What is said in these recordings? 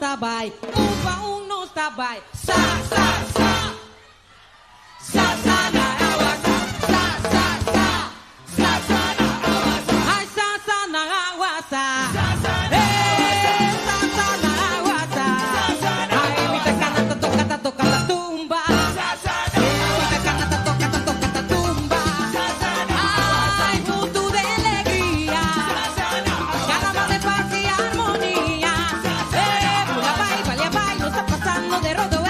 Sabay, upa no sabay, sa sa sa, sa sa na awasa, sa sa sa, sa sa na awasa, ay sa sa na awasa, sa sa na awasa, ay mita kana toka la tumba, sa sa na mita kana toka tumba, sa sa na ay mundo de alegría, sa sa na carnaval de paz y armonía. De rodo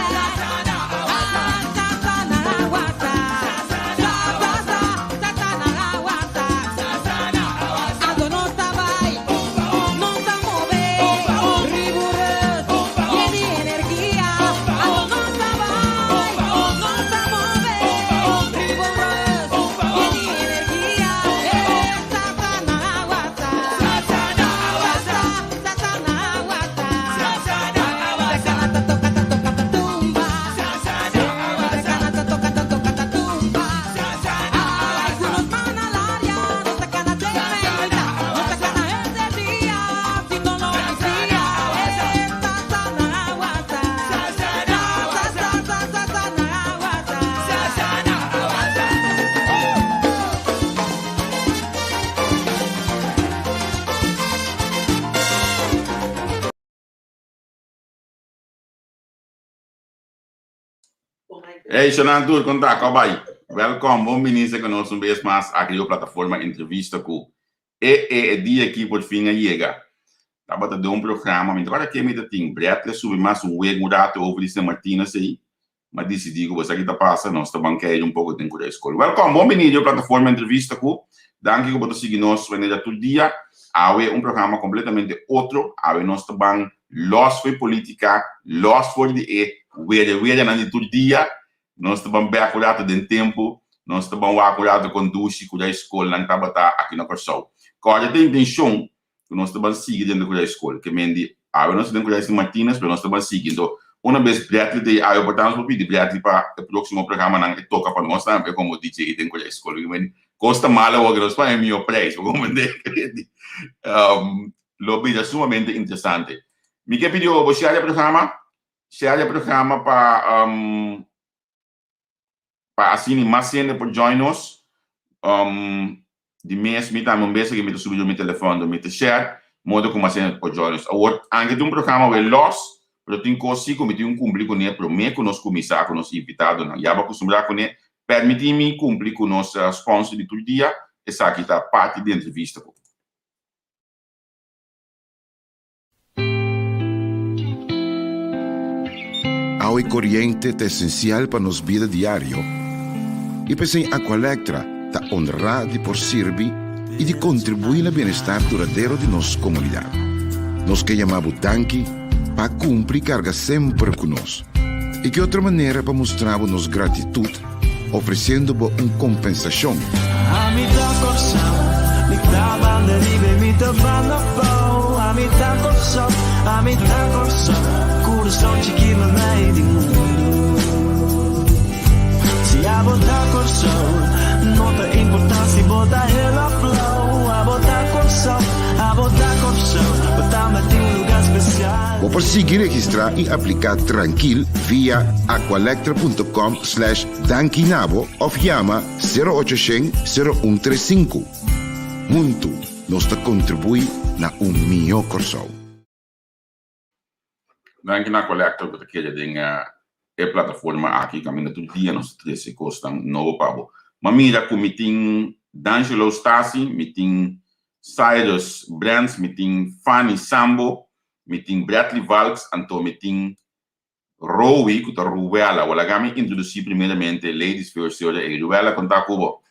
Hey, Shannon Tour, conta, Kabai. Welkom, bom ministro conosco vez mais aqui na plataforma entrevista com é dia aqui por fim a chega. Tava de programa, mas agora que me tem Bretle sobre mais week mudado over de Martínez aí, mas decidi que você aqui tá passando, nós estamos querendo pouco tempo da escola. Welkom, bom ministro plataforma entrevista com. Danke que você seguir nós todo dia. Awe programa completamente outro, awe nós estamos los foi política, los foi de weer na todo dia. Nós estamos bem acurados de tempo, nós estamos acurados com duche, com a escola, não estamos aqui na Corsol. Quando tem intenção, nós estamos seguindo dentro da escola, que mendi, nós estamos dentro da Martínez, mas nós estamos seguindo. Uma vez Bretle de a importância para pedir Bretle para o próximo programa não toca para nós também, como DJ dentro da escola. Costa mala o que nós fazemos meu preço, como lobby é sumamente interessante. Me quer pedir você o programa para assim mais gente por join nos de mês me tá um beijo que me subiu meu telefone me share modo como assim por join nos o anche de programa we los pero tem coisa como tem cumprir com ele para me conosco começar com nos invitado não já vou acostumar com ele permitir-me cumprir com nos sponsor de todo dia essa aqui tá parte da entrevista. Agua corriente é essencial para nos vida diário. E pensei Aqualectra está honrada de por servir e de contribuir ao bem-estar duradouro de nossa comunidade. Nós que chamamos Danke para cumprir carga sempre conosco. E que outra maneira para mostrar nossa gratidão, oferecendo uma compensação. Coração chiquito meio do mundo. Se a botar coração, nota importância botar ela flow. A botar coração, botar me tem lugar especial. Ou para seguir, registrar e aplicar tranquilo via aqualectra.com/dankinabo ou chama 0800-0135. Muito nos contribui na melhor coração. Danke na Aqualectra porque ele tem a plataforma aqui caminhando todo dia nos 13 custam novo pavo. Mas mira como tem D'Angelo Stasi, me tem Cyrus Brands, me tem Fanny Sambo, me tem Bradley Valks, então me tem Rowi, que está Rubela. Vou lá me introduzir primeiramente ladies first, senhora. E Rubela contar com o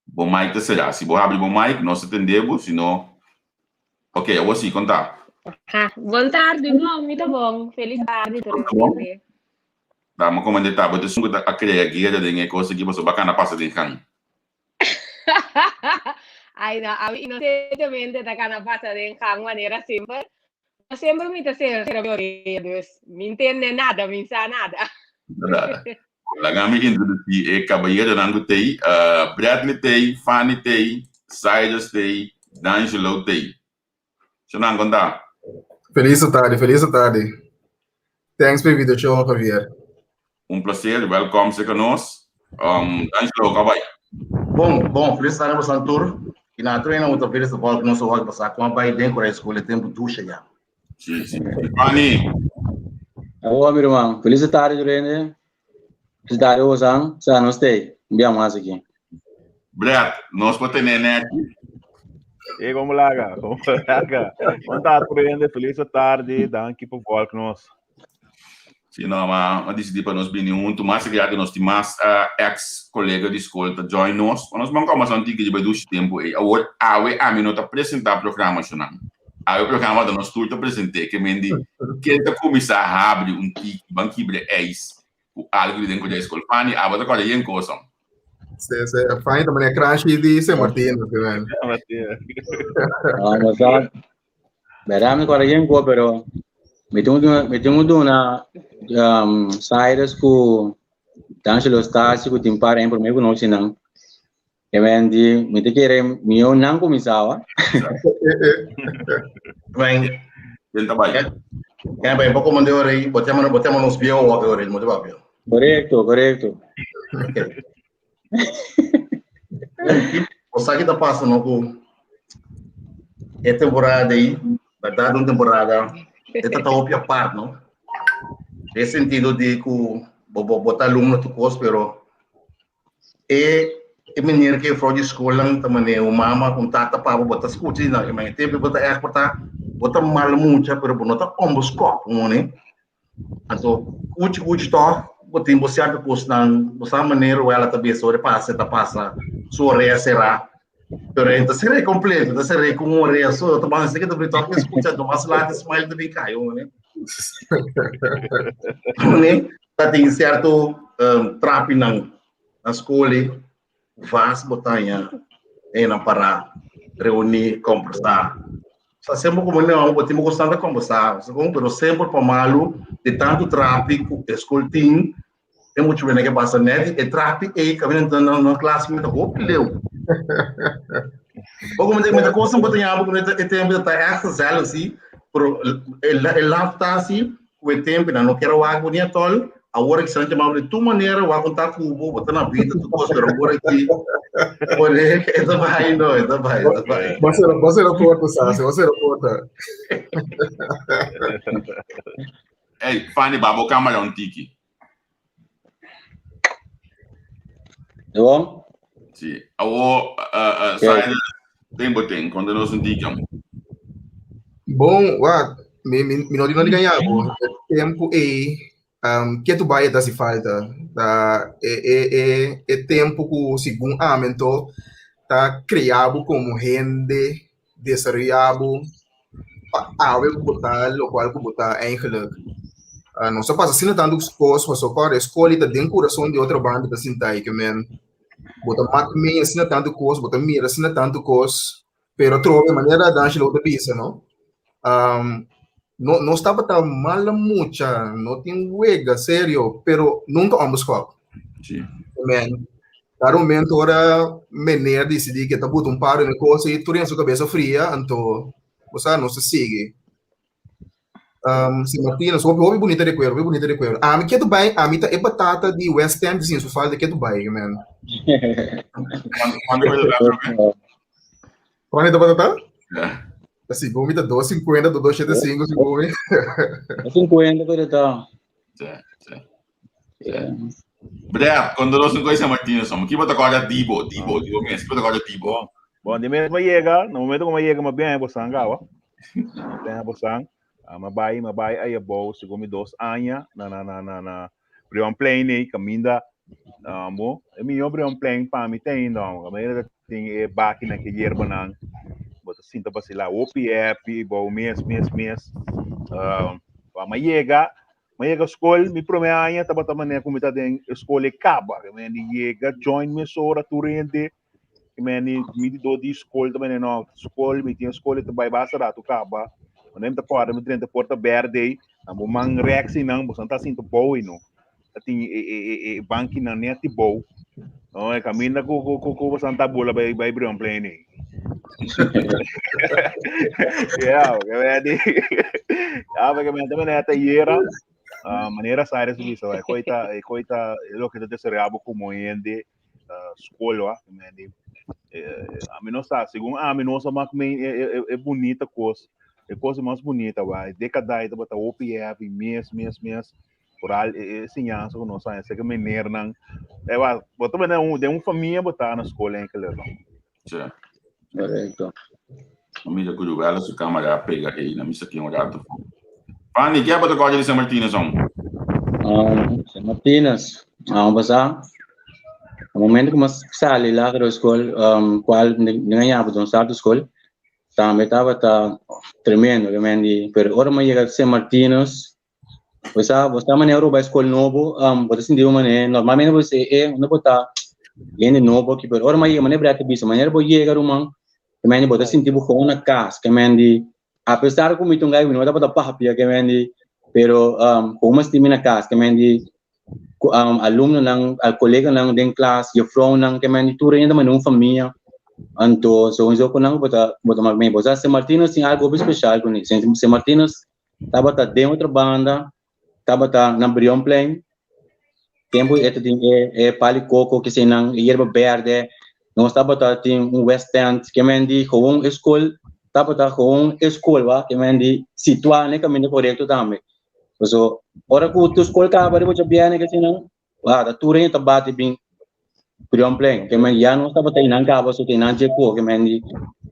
bom mic será. Se você abrir o mic, nós atendemos, senão... Ok, eu vou sim contar. Boa tarde, não, muito bom. Feliz tarde, Torre. Tá, mas como é que tá? Você só a criar guerra de coisa que você bacana passa de can. Ai, não, a inocentemente da cana passa de maneira simples. Sempre me ser me entende nada, me sabe nada. Lá me introduzir Caballero Nango Tei, Bradley Tei, Fanny Tei, Cyrus Tei, D'Angelo Tei. Deixa eu contar. Feliz tarde. Thanks pelo vídeo, show, Javier. Prazer, welcome ser conosco. D'Angelo, Cabai. Bom, feliz tarde para Santur. E na treina, muito feliz de volta, não sou o que passar com a Biden, com a escola, tempo ducha já. Sim. Fanny. Olá, meu irmão. Feliz tarde, Rene. Feliz tarde, Osang. Já não sei. Enviamos mais aqui. Brad, nós podemos ter aqui. E como lá? Boa tarde, Rene. Feliz tarde. Danke por volta conosco. Sim, não, mas decidi para nós vir junto, mas obrigado nós temos mais ex-colega de escola join nós. Nós vamos começar um tique de dois tempo aí. Agora, a mim não está apresentar o programa, Xanang. O programa da nós tudo apresentei, que me diz que está começar a abrir um tique, banquibre o algo dentro da escola. Fanny, agora agora em coisa. Fanny também é crash de São Martino, né? Mas já, verá-me agora em coisa, pero me tenho na Cyrus com D'Angelo Stasi com timpar em primeiro noite não. E me te querer meu não começava. Bem, tenta vai. Bem, pouco mandei hora aí, botamos nos pies ou agora ele mudou papel. Correto. O saque da passa não com é temporada aí, verdade uma temporada. Esta tá opia parte, não? Nesse sentido de que botar aluno no curso, pero é maneira que foi de escola também o mama com tata para botar escute não, mas tempo botar botar mal muito, pero não tá ambos copos, não né? Então, uchi tá botar em certo curso não, botar maneira ela também passa, sua será. Pero então seria completo, então seria com uma reação, então mas que também toca escutando, mas lá de smile também caiu, né? Né? Tá tem certo trap na escola, vas botanha na para reunir, conversar. Só sempre como não, botamos gostando de conversar, pero sempre para malo de tanto tráfico, escoltinho, tem muito bem que passa net, e tráfico e caminhando na classe muito leu. Como muita coisa não pode ganhar porque o tempo está exagerado assim, pero ele está assim, o tempo não quero algo nem tol, agora que se não chama de tua maneira, o algo está com o botar na vida, tu coisa pero agora aqui, pode é da vai não, é da vai. Você não pode passar, você não pode. Ei, Fanny, babo câmera um tique. Tá bom? Sim. Sai tem quando nós indicamos. Bom, me não de ganhar, tempo que tu vai dar se falta, tá? É tempo que o segundo aumento tá criado como rende, desarrollado, algo botar, local que botar eigenlijk. Não só passa assim tanto os coisas, mas só a escola está dentro do coração de outra banda da Sintai que men bota matme assim tanto coisas, bota mira assim tanto coisas, pero trove maneira de D'Angelo outra pista, não? Não estava tão mal mucha, não tem huega, sério, pero nunca vamos com. Sim. Men, dar momento ora maneira de decidir que tá botando paro na coisa e tu tem a sua cabeça fria, então você não se segue. Sim, Martina, só ouve bonita de coelho. Que tu vai, mim tá é batata de West Ham, assim, só fala de que tu vai, man. Quando é batata? Assim, vou me dar 2,50, 2,75, se vou me. 50 por então. Brad, quando nós não conhecemos Martina, somos que bota agora Dibo mesmo, bota agora Dibo. Bom, de mesmo chega, no momento como chega, mas bem é Bosanga, ó. Bem é Bosanga. Mabai ay abo siguro 2 anos na Brion Plain caminda mo eu Brion Plain para mim tem não a maneira tem baki na que yerba nang bota sinta para lá OPF bo mês mayega escola mi primeira ano tava também como tá em escola acaba que me chega join me sora turente que me do de escola também não escola me tinha escola também basta tu acaba nem tá fora me trenta porta verde a mang reaksi nang bo santa sinto boy no ating banki na net bow no é caminha com santa bola by Brion Plain yeah porque também é taiera maneira sair isso isso é coita lo que te serabo como ende escola a mim não está segundo a mim não só mas é bonita coisa mais bonita vai decadai da bota OPF mês por aí ensinança com nós aí que maneira não é vai bota de família botar na escola em que legal Certo. Correcto. A mídia que o ela se câmera pega aí na missa aqui um gato. Pani, que é para o de San Martínez on? San Martínez, basta no momento que mas sali lá da escola, qual ganhava de start escola, também estava tremendo, realmente. Pero agora me chega San Martínez, você maneiro para escola novo, você sentir uma normalmente você não botar gente novo aqui, pero agora me chega maneira para bisa, maneira para chegar uma que me bota sentir com uma casa, que me apesar que me tungai não dá para papia que me pero com uma estima na casa, que me aluno nang colega nang den class, your friend nang que me tu ainda mas não família, então so ko nang bota me bosa San Martínez tem algo especial com isso. San Martínez tava de outra banda, tava na Brion Plain, tempo tem palicoco que se nang yerba verde. Nós estava tem West End que me com escola estava com escola que me situar no caminho correto também. So ora que tu escola acaba de botar bem que assim não tá tudo tá bate bem Brion Plain que me já não estava tem não acaba só tem não jeco que me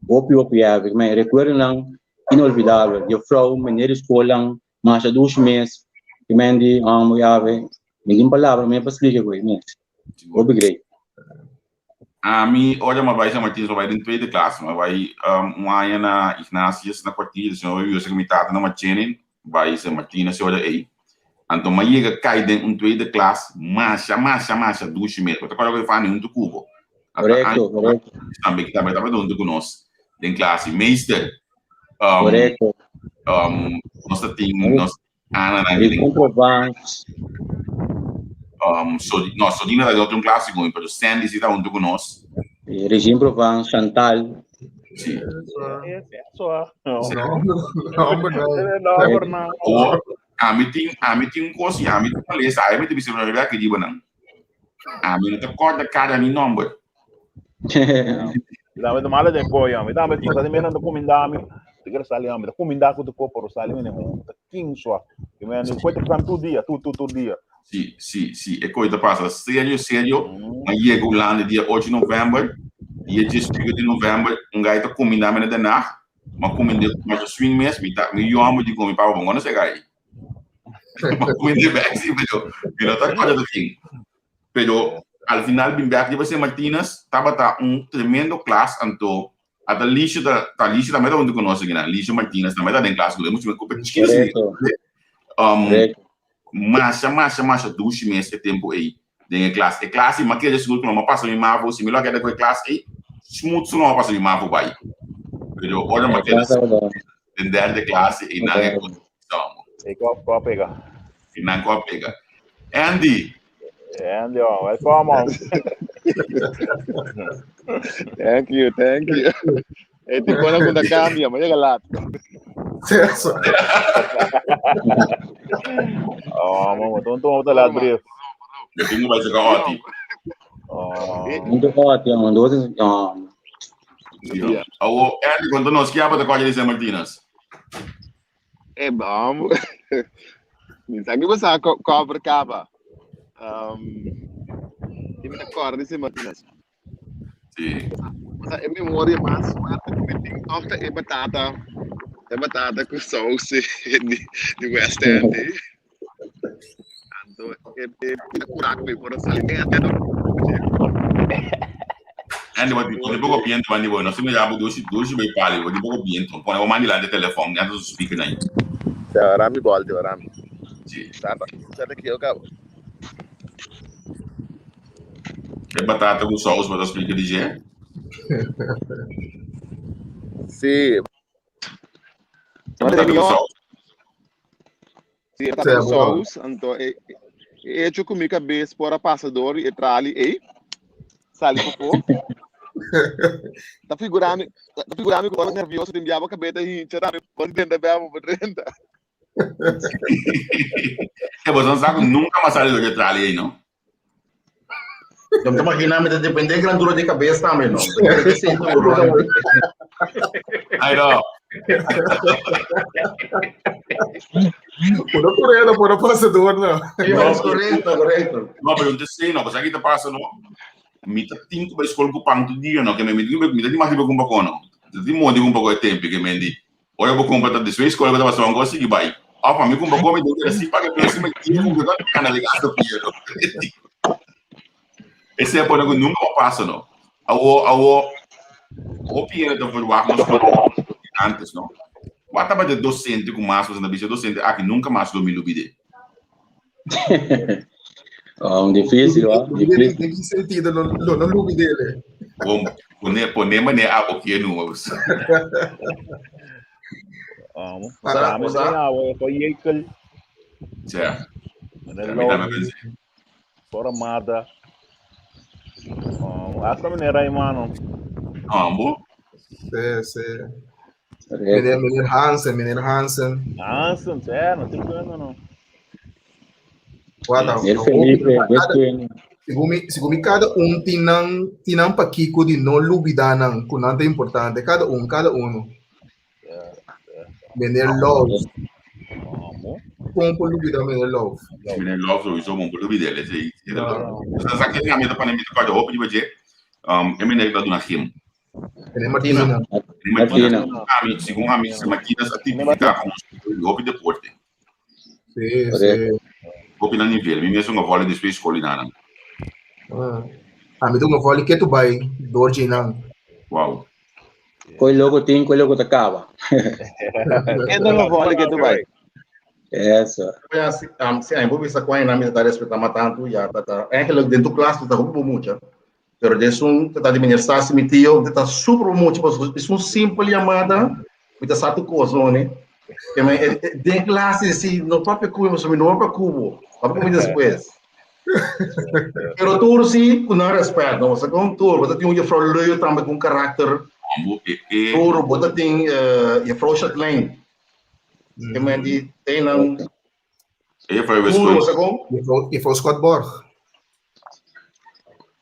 OPF que me recuerdo não inolvidável eu frau maneira escola mais de 2 meses que me ninguém palavra me para explicar coisa né obrigado. A mim, olha, mas vai San Martínez, vai em tweede classe, mas vai ano na Ignácias, na quartilha, se não eu sei que me tá na machine, vai San Martínez, olha aí. Então, mas chega cai dentro tweede classe, marcha 2 meses. Outra coisa que eu falo no cubo. Correto. Também que também junto com nós, em classe meester. Correto. Nós temos Ana na vida. Sodina da outro clássico, mas Sandy está junto com nós. Regime Provence, Chantal. Sim. A mim tem coisa, a mim tem coisa, a mim tem visão de que digo não. A mim não te corta cada mi número. Dá me mala de boia, me dá me tá de menando comendame. Te quero salir, me comendar com o corpo para salir, me 15 só. Que me foi te plan todo dia. Sim. É coisa passa sério, mas chega o ano dia 8 de novembro, dia 18 de novembro, gaita comendar me na nacht, mas comendar mas swing mesmo, me amo de comer para bom, não sei aí. Mas comendar bem sim, pero tá coisa do fim. Pero al final bem back de San Martínez, tava tremendo classe, então a Lícia também tá onde conosco aqui, né? Lícia Martínez também tá em classe, muito competitivo. Massa 2 meses de tempo aí dentro classe. A classe, mas que eles não passam em mavo, se melhor que é da classe aí, muito não passa em mavo vai. Pero olha mas eles dentro da classe e não é condição. E qual pega? E não qual pega. Andy, welcome on. Thank you. Tipo na kung cambia, mas galat. Certo. Mamo, tonto mo talat brief. eu tenho mais que ótimo. Muito ótimo, dois Andy, quando nós que abra da coisa de San Martínez. Vamos. Minsan que você cobre caba. Hindi na-core si Martínez. Sim. Sa memória mais forte que tem toda é batata. É batata com sauce de West End. Então, é curaco me por essa linha até não. Andy, quando eu piento, Andy, não se me dá doce bem pali, eu digo piento, quando eu mando lá de telefone, né, dos speaker aí. Rami bolde, Rami. Sim. Sabe que eu acabo. É batata com sauce, mas os speaker dizer? Sim. Batata com sauce. Sim, batata com sauce, então eu comi cabeça fora passador e trali e sali popô. Tá figurando que eu nervioso de enviar a cabeça e tirar por dentro da por dentro. É, você não sabe nunca mais saliu de tralha aí, não? Eu me imagino, mas depende da grandura de cabeça também, não? Aí, não. Por não passador, não. Correto. Não, mas eu disse, não, você aqui tá passando, me tá tinto para escola com pão todo dia, não, que me tá mais de com bacon, não. Tem um monte de bacon tempo, que me diz, olha, eu vou comprar tá desvez, escola vai passar um gosto de vai. Ah, para mim com bacon me deu assim para que eu se metia com bacon de cana ligado piano. Esse é por que nunca passa, não. O piano tá por baixo, mas antes, não. Bota para de docente com máscaras na bicha docente, aqui nunca mais domino o bidê. Difícil, ó. Difícil. Tem que sentido no lume dele. Bom, poner mané a boquinha no moço. Vamos lá, foi Eikel. Certo. Formada. Essa maneira aí, mano. Ambo? Sim. Menino Hansen. Hansen, certo, não tem problema não. Segundo cada tinang pakiko de não lubidanan, que não é importante, cada um. Menino Love. Como lubida menino Love? Menino Love, eu sou um pouco lubida, ele sei. Você sabe que a minha para mim de cada roupa de você, menino da dona Kim. Martina. Segundo a minha Martina, a tipificar como roupa de deporte. Sim. Roupa na nível, minha são uma vole de sua escola não. Me deu uma vole que tu vai dorginang. Uau. Coi logo te acaba. É uma vole que tu vai. Eso. Se a improvisação com a dinâmica está respeitando tanto, já está. É que dentro do classe está muito muito. Pero de um está de maneira assim, me tio, está super muito. É um simples chamada, muita certa coisa, né? De classe, se no próprio cubo, mas no próprio cubo, próprio cubo depois. Pero tudo sim, com não respeito, não. Você com tudo, você tem um fraude também com caráter. Tudo, você tem fraude também. Que me diz, tem não. E foi o Scott. E foi o Scott Borg.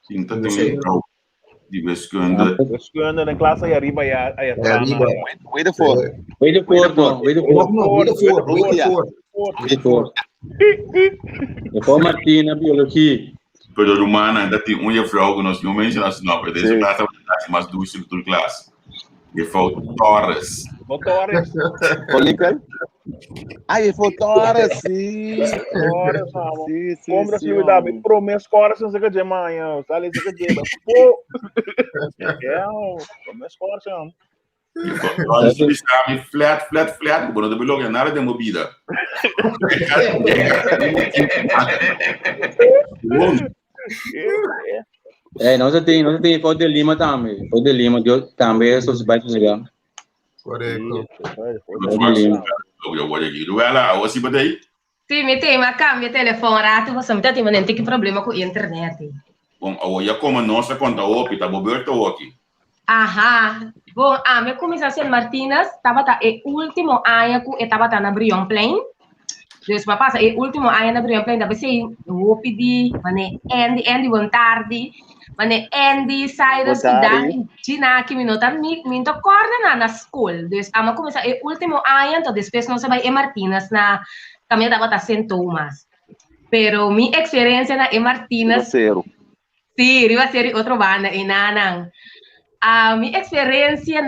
Então tem de Vescunda. Vescunda na classe aí arriba aí atrás. Way the four. Depois Martina, biologia. Pero humana ainda tem vrouw que nós não mencionamos não, porque desde classe mais duas estruturas de classe. E foi Torres. Torres. Polical? Ai, foi Torres, sim. Torres, vamos. Como da cidade, promessa Torres, não sei o que dizer, mãe. Sale isso que dizer. Pô. Promessa Torres, não. Nós estamos flat, porque não tem logo nada de movida. Nós tem Foz de Lima também. Foz de Lima, também é suspeito de chegar. Correto. Eu vou aqui. Luela, você pode aí? Sim, me tem uma câmera, telefone, rato, você me tem um tem problema com a internet. Bom, eu como nossa conta opi, tá boberto aqui. Aha. Bom, me começasse em Martínez, estava o último ano que estava na Brion Plain. Dus papa sa último ano na Brion Plain, deve ser o OPD, mane Andy Bontardi, mane Andy Cyrus e Dan Gina que minutan minto corda na school. Dus ama começa o último ano, então depois não se vai em Martínez na kami estava ta St. Thomas. Pero mi experiência na Martínez. Zero. Sí, iba a ser otro banda en Nanang. minha experiência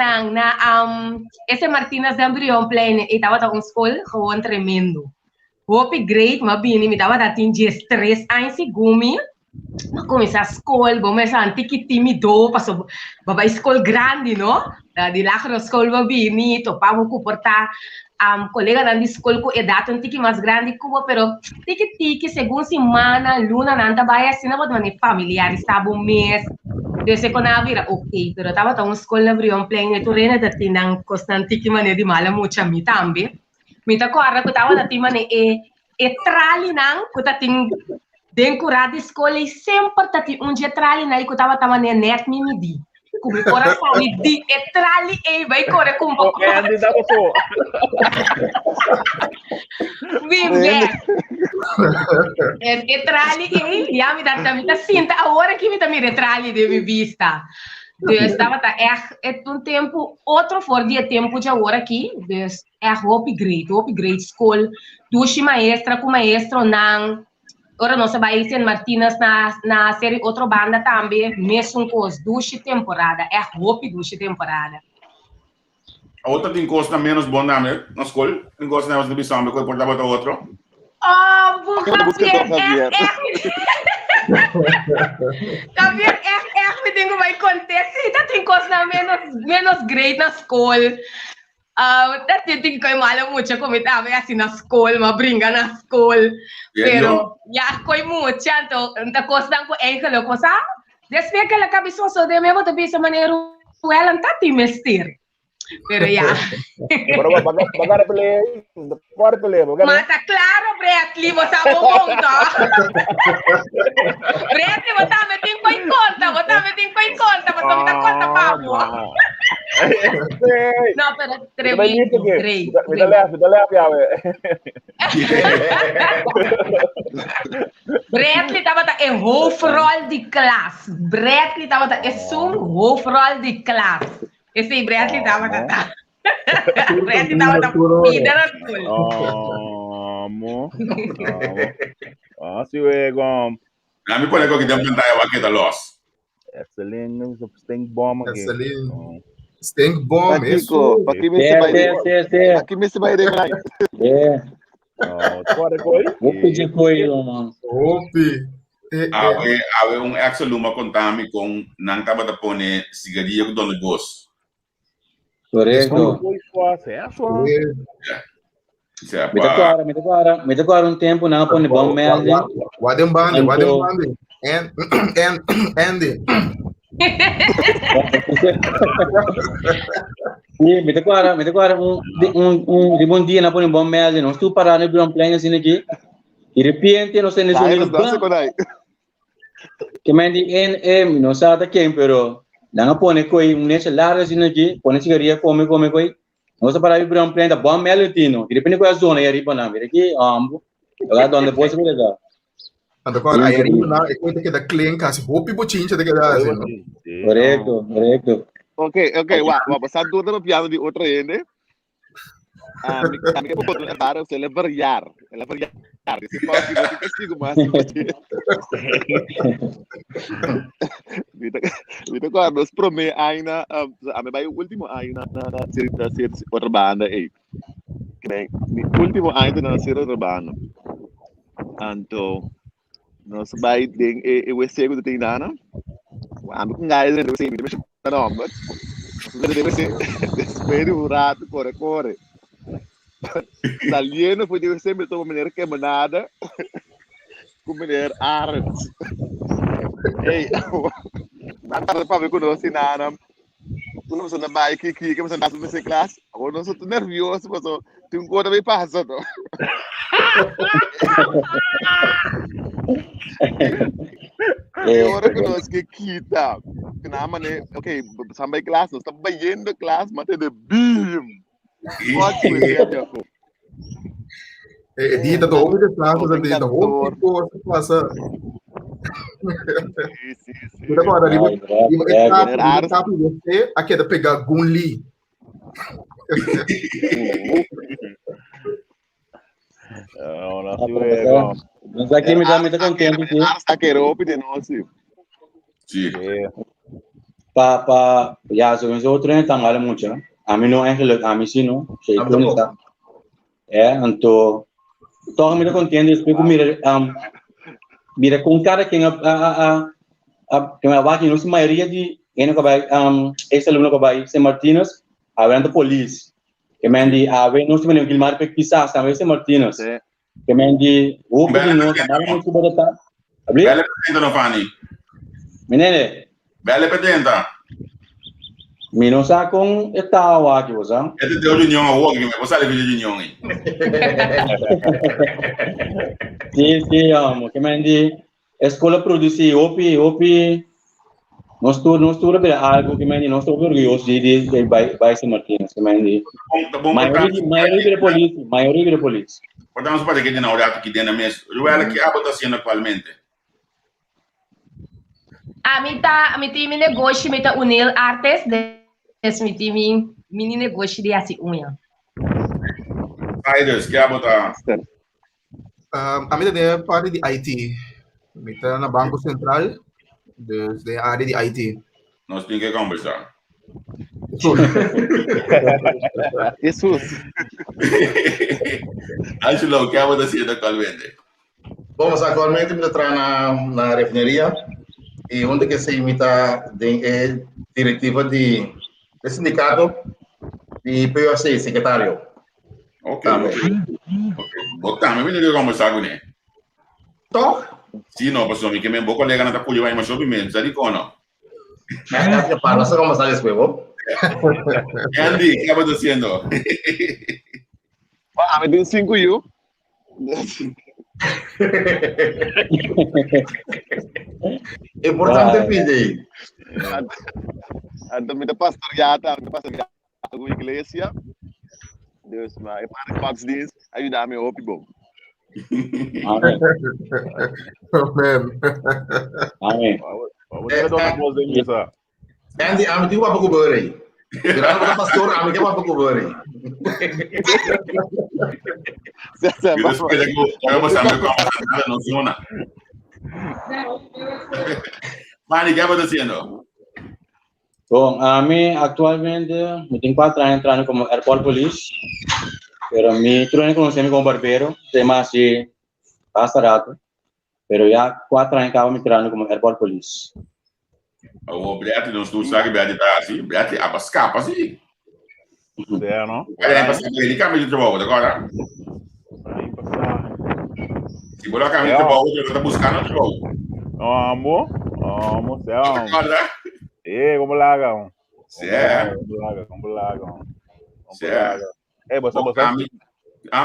esse Martínez de Embrião Plain, eu estava na escola, foi tremendo. Hope great, mas bem, me estava atingindo 3 anos segundo, começar a escola, começar a tímido, passou para a escola grande, não? De lá que a escola bem, topava com portar colega na escola com idade um tique mais grande que eu, pero tique segunda semana, luna nanta vai assim, não pode familiar, estava um mês. Desde quando eu vira, ok, pero estava tão escola na Brion Plain, e tu reina da tinang constante que maneira de mala muito a mim também. Me tá correndo que estava da tinang e trali nang, que tá ting decorado de escola e sempre tá ting dia trali nang, que estava também net me di. Como coração me di e trali e vai correr com pouco. Andy dá so. Vive. E trali e já me dá também tá sinta agora que me tá me retrali de minha vista. Dus estava um tempo outro fora de tempo de agora aqui. Dus upgrade school. Duas maestra com maestro não. Ora nós vai ser Martínez na série outra banda também, mesmo coisa, duas temporada, duas temporada. A outra tem costa menos bom na escola, tem costa menos de bisão, me corta para outro. Javier, me tenho mais contexto, tem costa menos great na escola. Dati ting ko'y malo mucho kumita assim na escola, mabringa na escola. Pero ya ko'y mucho, então costan ko engelo ko sa. Después que la cabeça so de mesmo também se maneira ela tá te mestir. Pero ya. Pero bagar play, por play, mata claro, Bretli, mo sa ponto. Bretli, mo ta meting ko'y conta, mas me dá conta pa mo. Não, pero tremendo, great. Me dá leve, Bretli estava em hoofdrol de klas. Bretli estava em hoofdrol de klas. Esse Bretli estava Bretli estava vida na escola. Assim é como. A mim pode que tem que tentar aqui da loss. Excelente, stink bomb aqui. Excelente. Stink bomb, isso. Aqui me se vai demorar. É. Pode coi? Vou pedir coisa, mano. Opi. Ave um ex-aluma contame com não tava da pone cigaria com dono gosto. Correto. Me decora um tempo não pone bom mesmo. Wadem bande. Andy. Me decora de bom dia na pone bom mesmo. Não estou parando no Brion Plain assim aqui. De repente não sei nem que me diz não sabe quem, pero não pone coi nesse lado assim aqui, pone cigaria come coi. Não se para ir Brion Plain da bom mesmo tino. De repente coi a zona aí riba na, aqui agora donde pode se pegar. Agora aí na conta que da clean casa, hope bochincha de que dá assim. Correto. Ok, vamos passar tudo no piano de outra ainda. Kami po para celebrar. Esse pau que não tem castigo mais. Então, agora nós promete ainda, a me vai o último ainda na série outra banda aí. O último ainda na série outra banda. Então, nós vai ter o segundo tem dana. Ando com gás dentro do time, não, mas deve ser despedir o rato corre. Italiano foi de sempre uma maneira que é nada com mulher Arts. Ei, nada para ver conosco nada. Tu não sou na bike que você está nessa classe. Agora não sou nervioso, mas tem um coisa bem passado. Agora conosco que quita. Que na maneira, ok, sampai classe, nós estamos bem classe, mas tem de bim. Dita do homem de plato da dita, o que passa. Sim. Agora, ele tá por você, aqui é de pegar Gunli. Mas aqui me dá contente aqui. Aqui é roupa de nós. Sim. ya, so yung otro na tanggal mucho. A mí no es a mí sí no. Siya ito nita. Anto, to kami na contendo, explico mira com cara que que me va que não se maioria de quem não vai esse aluno que vai San Martínez hablando polícia que me andi a ver não se me Gilmar pe quizás também San Martínez que me andi o que não nada muito barata abri Belle petenta no Fanny. menene Belle petenta. Mino sa kung itawa aqui você Este teu união a walk que você leva de união aí. Sim, amo que me andi escola produzir opi nós todos algo que me andi nós todos orgulhosos de vai San Martínez que me andi maioria de polícia Portanto, pode que na hora que dentro mesmo. O ela que aba tá sendo atualmente. Mi time negócio, mi ta unil artes, des mi time mini negócio de assim unha. Spiders, que aba tá. A minha é parte de IT. Eu estou na Banco Central, desde a área de IT. Nós temos que conversar. Jesus. Angelo, que aba tá sendo atualmente. Bom, mas atualmente me está na refineria e onde que se imita é diretiva de sindicato de POC, secretário. Ok. Botamos, me liga conversar com ele. Tô? Sim, não, pessoal, me que me boca lega na tapuja vai mais sobre mesmo, sabe como? Para você conversar después, ¿no? Andy, ¿qué estás haciendo? I'm doing 5 you. Importante PJ. Ando met de pastoreata com igreja. Dus maar ik maak godsdienst en je daarmee op je boom. Amen. Amen. Andy, ame tu apa kuburi? Kira apa pastor, ame ke apa kuburi? Vamos a ver cómo no funciona. Manny, ¿qué estás haciendo? Bom, a mim atualmente me tenho 4 anos entrando como airport police, pero mi trueno conocemos como barbeiro, tem mais de pasarato, pero já 4 anos acabo me entrando como airport police. O Beati não estou sabe Beati tá assim, Beati abascapa assim. É, não? É, mas ele caminha de trabalho agora. Se bolar caminho de trabalho, ele tá buscando trabalho. Amor, céu. Como largam? Certo. Como largam? Certo. Você.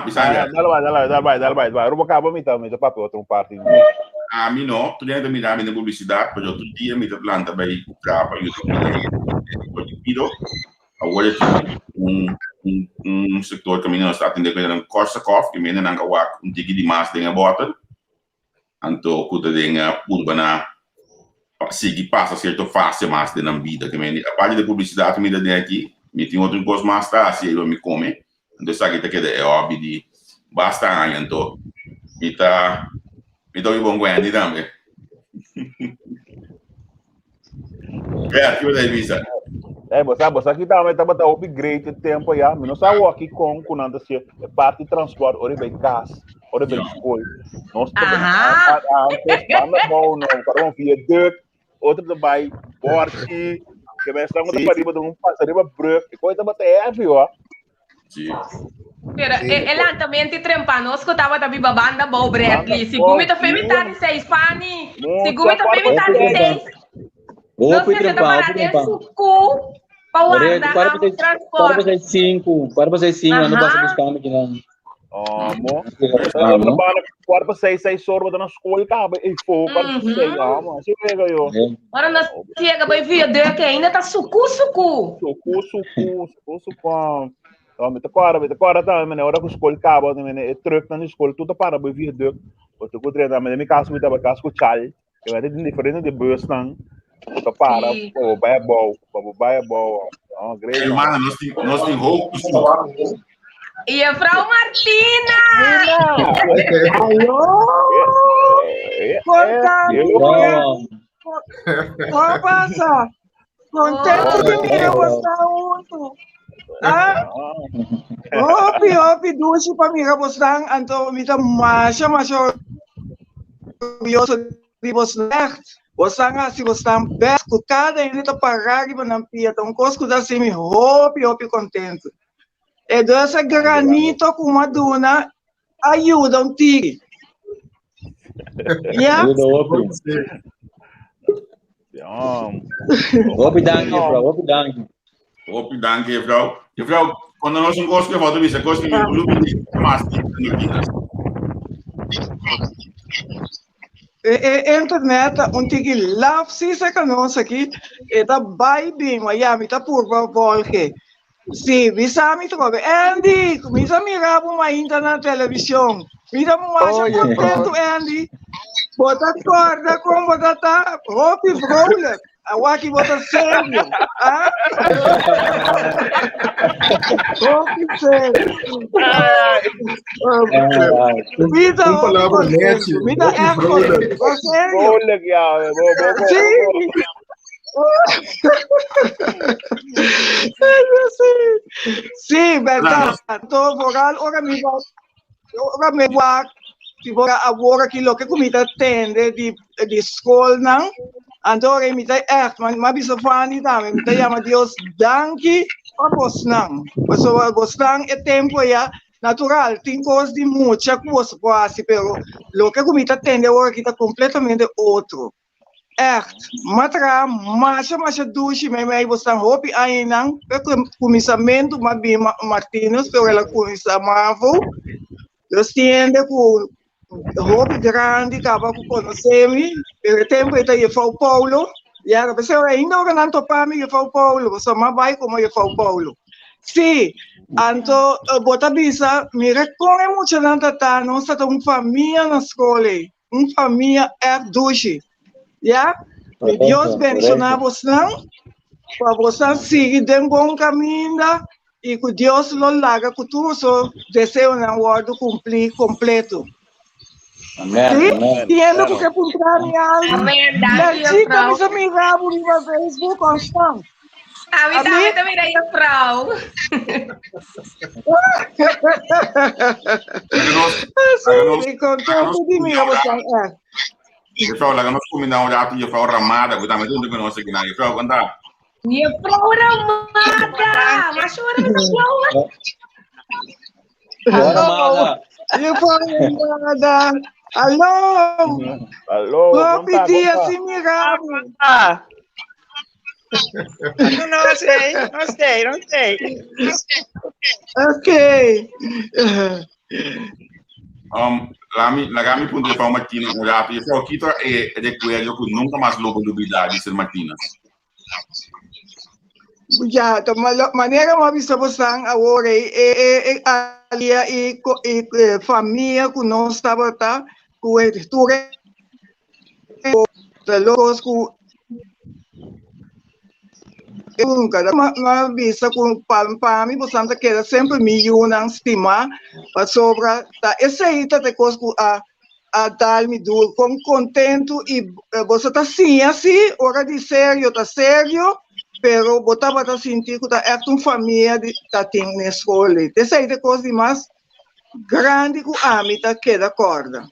Pisar. Dá vai. Eu vou acabar me dando papel outro parte. A mim não, tu dentro me dá minha publicidade, mas outro dia me planta vai para YouTube. Agora setor que menino está atendendo com Korsakov, que menino não cawak tigre de massa dengan bottle. Anto kuda dengan urbana seguir passa certo fácil mais de na vida que menino. A parte da publicidade me dá aqui, me tem outro gosto mais tá assim eu me come. Então sabe que é óbvio de basta então. Me dá um bom guarda também. Que vai dar visa. Você aqui também tá botando upgrade de tempo já. Não sabe aqui com nada se parte de transporte, ora bem gás, ora bem escola. Nós estamos bom, não, para um viaduto, outro também, porte, que nós estamos para riba de passarela branco, coisa bota viu? Sim. Pero ele também te trempa, nós que tava também babanda bom Bradley. Se gumita femitar de 6 pani, se gumita femitar de 6. Não sei se tá para ter suco. Para você 5, ano basta buscar aqui não. Amor. Para você 6 horas na escola, acaba e for para você, amor. Se pega eu. Agora nós chega bem via de que ainda tá suco. Me agora tá, mas hora que a escola acaba, é truque na escola, tudo para bem via de. Porque eu treino, mas me caso me tava caso com chale, que é diferente de bus não. Tá para, vai bom. Great. Irmã, nós tem roupas. E a Frau Martina! Alô! Como passa? Contento de mim, eu gostar junto. Ah? Hopi, duas para mim, gostar, então, me dá mais orgulhoso de você. Você se você está bem, cada ainda está parado para não pia, então, coisas assim, me hopi, contente. E dessa granito com uma duna ajuda um tigre. Yeah? Hopi danke, vrouw. Hopi danke. Hopi danke, vrouw. Mevrouw, quando nós não gostamos de você, gostamos de mais. Internet, tigre lá, se você conhece aqui, está bem bem, mas já me está por volque. Sim, bisa me trobe. Andy, bisa mirava uma internet na televisão. Mira mais contento, Andy. Bota corda com bota tá, Hopi vrolijk. Awaki bota sério. Ah? Hopi sério. Mira, mira eco. Vrolijk, ja. Sim, verdade. Então, agora me vai. Se for agora que lo que comida tende de escola, não? Então, me dá mas bisa fani também, me chama Deus danke para você não. Mas você não é tempo já natural, tem coisas de muita coisa quase, pero lo que comida tende agora que está completamente outro. Echt, matra, masha dushi, me você hopi aí não, porque comissamento, Mabi Martínez, pero ela comissamava, eu tiende com hopi grande, acaba com conhecer-me, pelo tempo está aí São Paulo, e a pessoa ainda não topa me São Paulo, você mais vai como São Paulo. Sim, então, bota bisa, me reconhe muito na tata, nós temos uma família na escola, uma família dushi. Yeah? Deus bendicionar você, para você seguir de bom caminho e que Deus lo larga com tudo o desejo na ordem cumprir completo. Amém. Tiendo porque apuntar mi alma. Amém. La chica me se mirava no Facebook constante. A mim também mirei a frau. Sim, contento de mim, você. Mevrouw, laat ons combineren met mevrouw Ramada. We gaan met ons kunnen zeggen, mevrouw, vandaag. Mevrouw Ramada, mas chora mevrouw. Alô, mevrouw Ramada. Alô. Alô. Vou pedir assim, mirabu. Não sei. Ok. Lagami punto de fama Martina olhar e falou que é de coelho que nunca mais logo duvidade ser Martina. Já, da maneira uma vista você agora ali e família que não estava tá com tudo de locos com uma vista com para mim você quer sempre me unir estimar para sobra tá essa aí tá de coisa a dar-me duro com contento e você tá assim hora de sério tá sério pero botava tá sentir que tá é uma família tá tem na escola essa aí de coisa de mais grande que a mim tá queda corda.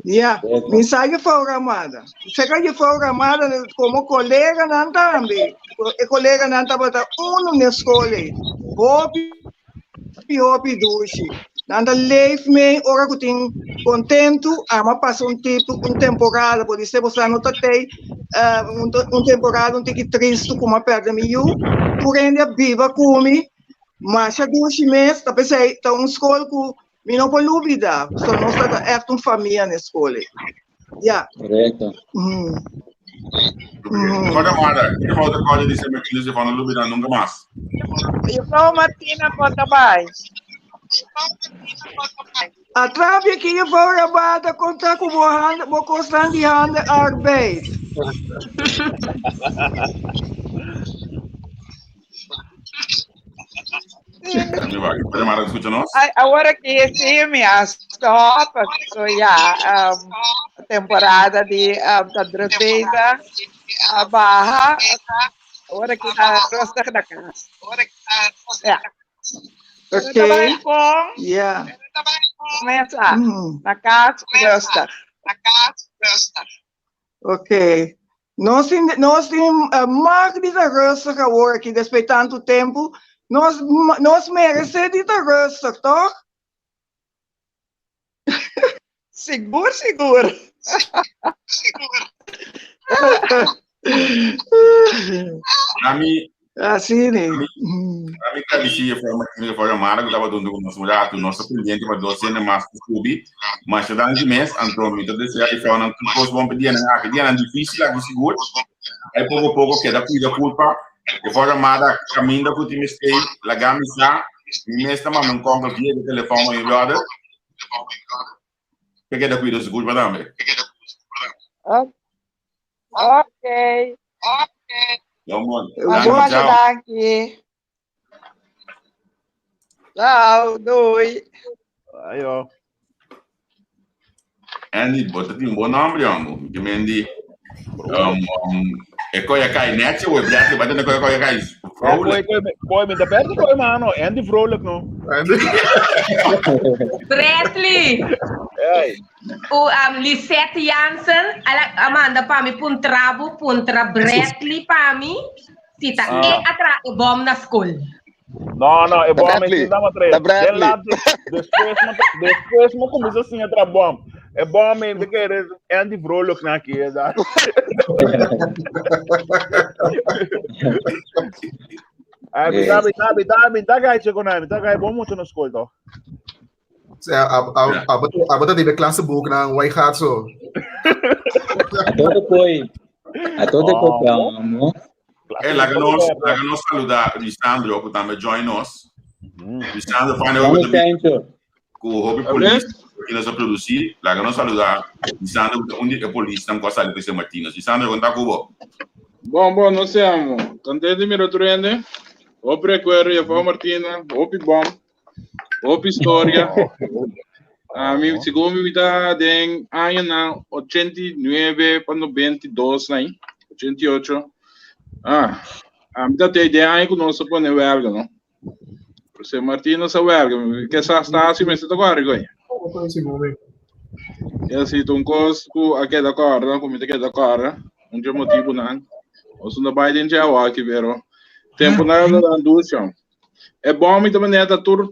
Yeah, mensagem programada. Chega programada como colega não também. O colega não estava na escola. Hopi dushi. Nanda leif me ora que tem contento, ama passa temporada, pode ser você não tem temporada triste como a perda miu, porém viva come, mas já 2 meses, tá pensei, tá escola que me não pode dúvida, só nós é uma família na escola. Yeah. Correto. Agora, Mara, que falta coisa de ser Martina se não dúvida nunca mais. E Frau Martina conta mais. A trave que eu vou gravar contar com o constante arbeid. Agora que esse me stop, so yeah, temporada de da droteira, a barra, hora que a rosta da casa. Okay. Yeah. Começa na casa rosta. Ok. Nós temos mais de rosta agora aqui, depois de tanto tempo, nós merecemos de rosta, toch? Seguro. Assim, né? A mim cabeceia foi amada que estava dando com o nosso mulher, o nosso cliente para 200 mais que subi, mas já dá de mês, então me dá esse aí foi uma coisa bom pedir na que dia difícil lá de seguro, aí pouco que dá cuida culpa, que foi amada caminho que time stay, la gamisa, mês também não compra via de telefone e brother, que dá cuida seguro para também. Ok. Vamos ajudar aqui. Tchau, doi. Aí, ó. Andy, bota um bom nome, amo. Que Andy, é coisa cai net ou é brete, mas não é coisa cai. Koi, me dá perto, koi, mano. Andy Vrolijk, não. Bradley. O Lisette Jansen, Amanda para mim puntra Bradley para mim, cita e atra e bom na escola. Não, é bom, mas dá uma três. Depois não começa assim a bom. É bom, mas que é Andy Vrolijk na aqui, exato. Tá gai chegou na, tá gai bom muito na escola. A bota de classe book na White Hat so. A todo copiamo. La que nos saluda Lisandro, que também join nós. Lisandro faz com o hobby polícia que nós produzir. La que nos saluda Lisandro, onde é polícia, não gosta de ser Martínez. Lisandro, conta com o Bom, nós siamo. Contente mi rotrende. O prequero, eu vou Martina, o bom. O história. Mi segundo mi da den año na 89 para 92 na 88. Mi da te de año que se pone belga, no? Porque Martina sa belga, que sa sta assim, mas tá agora, goia. E assim, um costo aqui da corda, como que da corda, motivo não. O sundo Biden já o aqui, pero tempo na indústria. É bom me também tá tur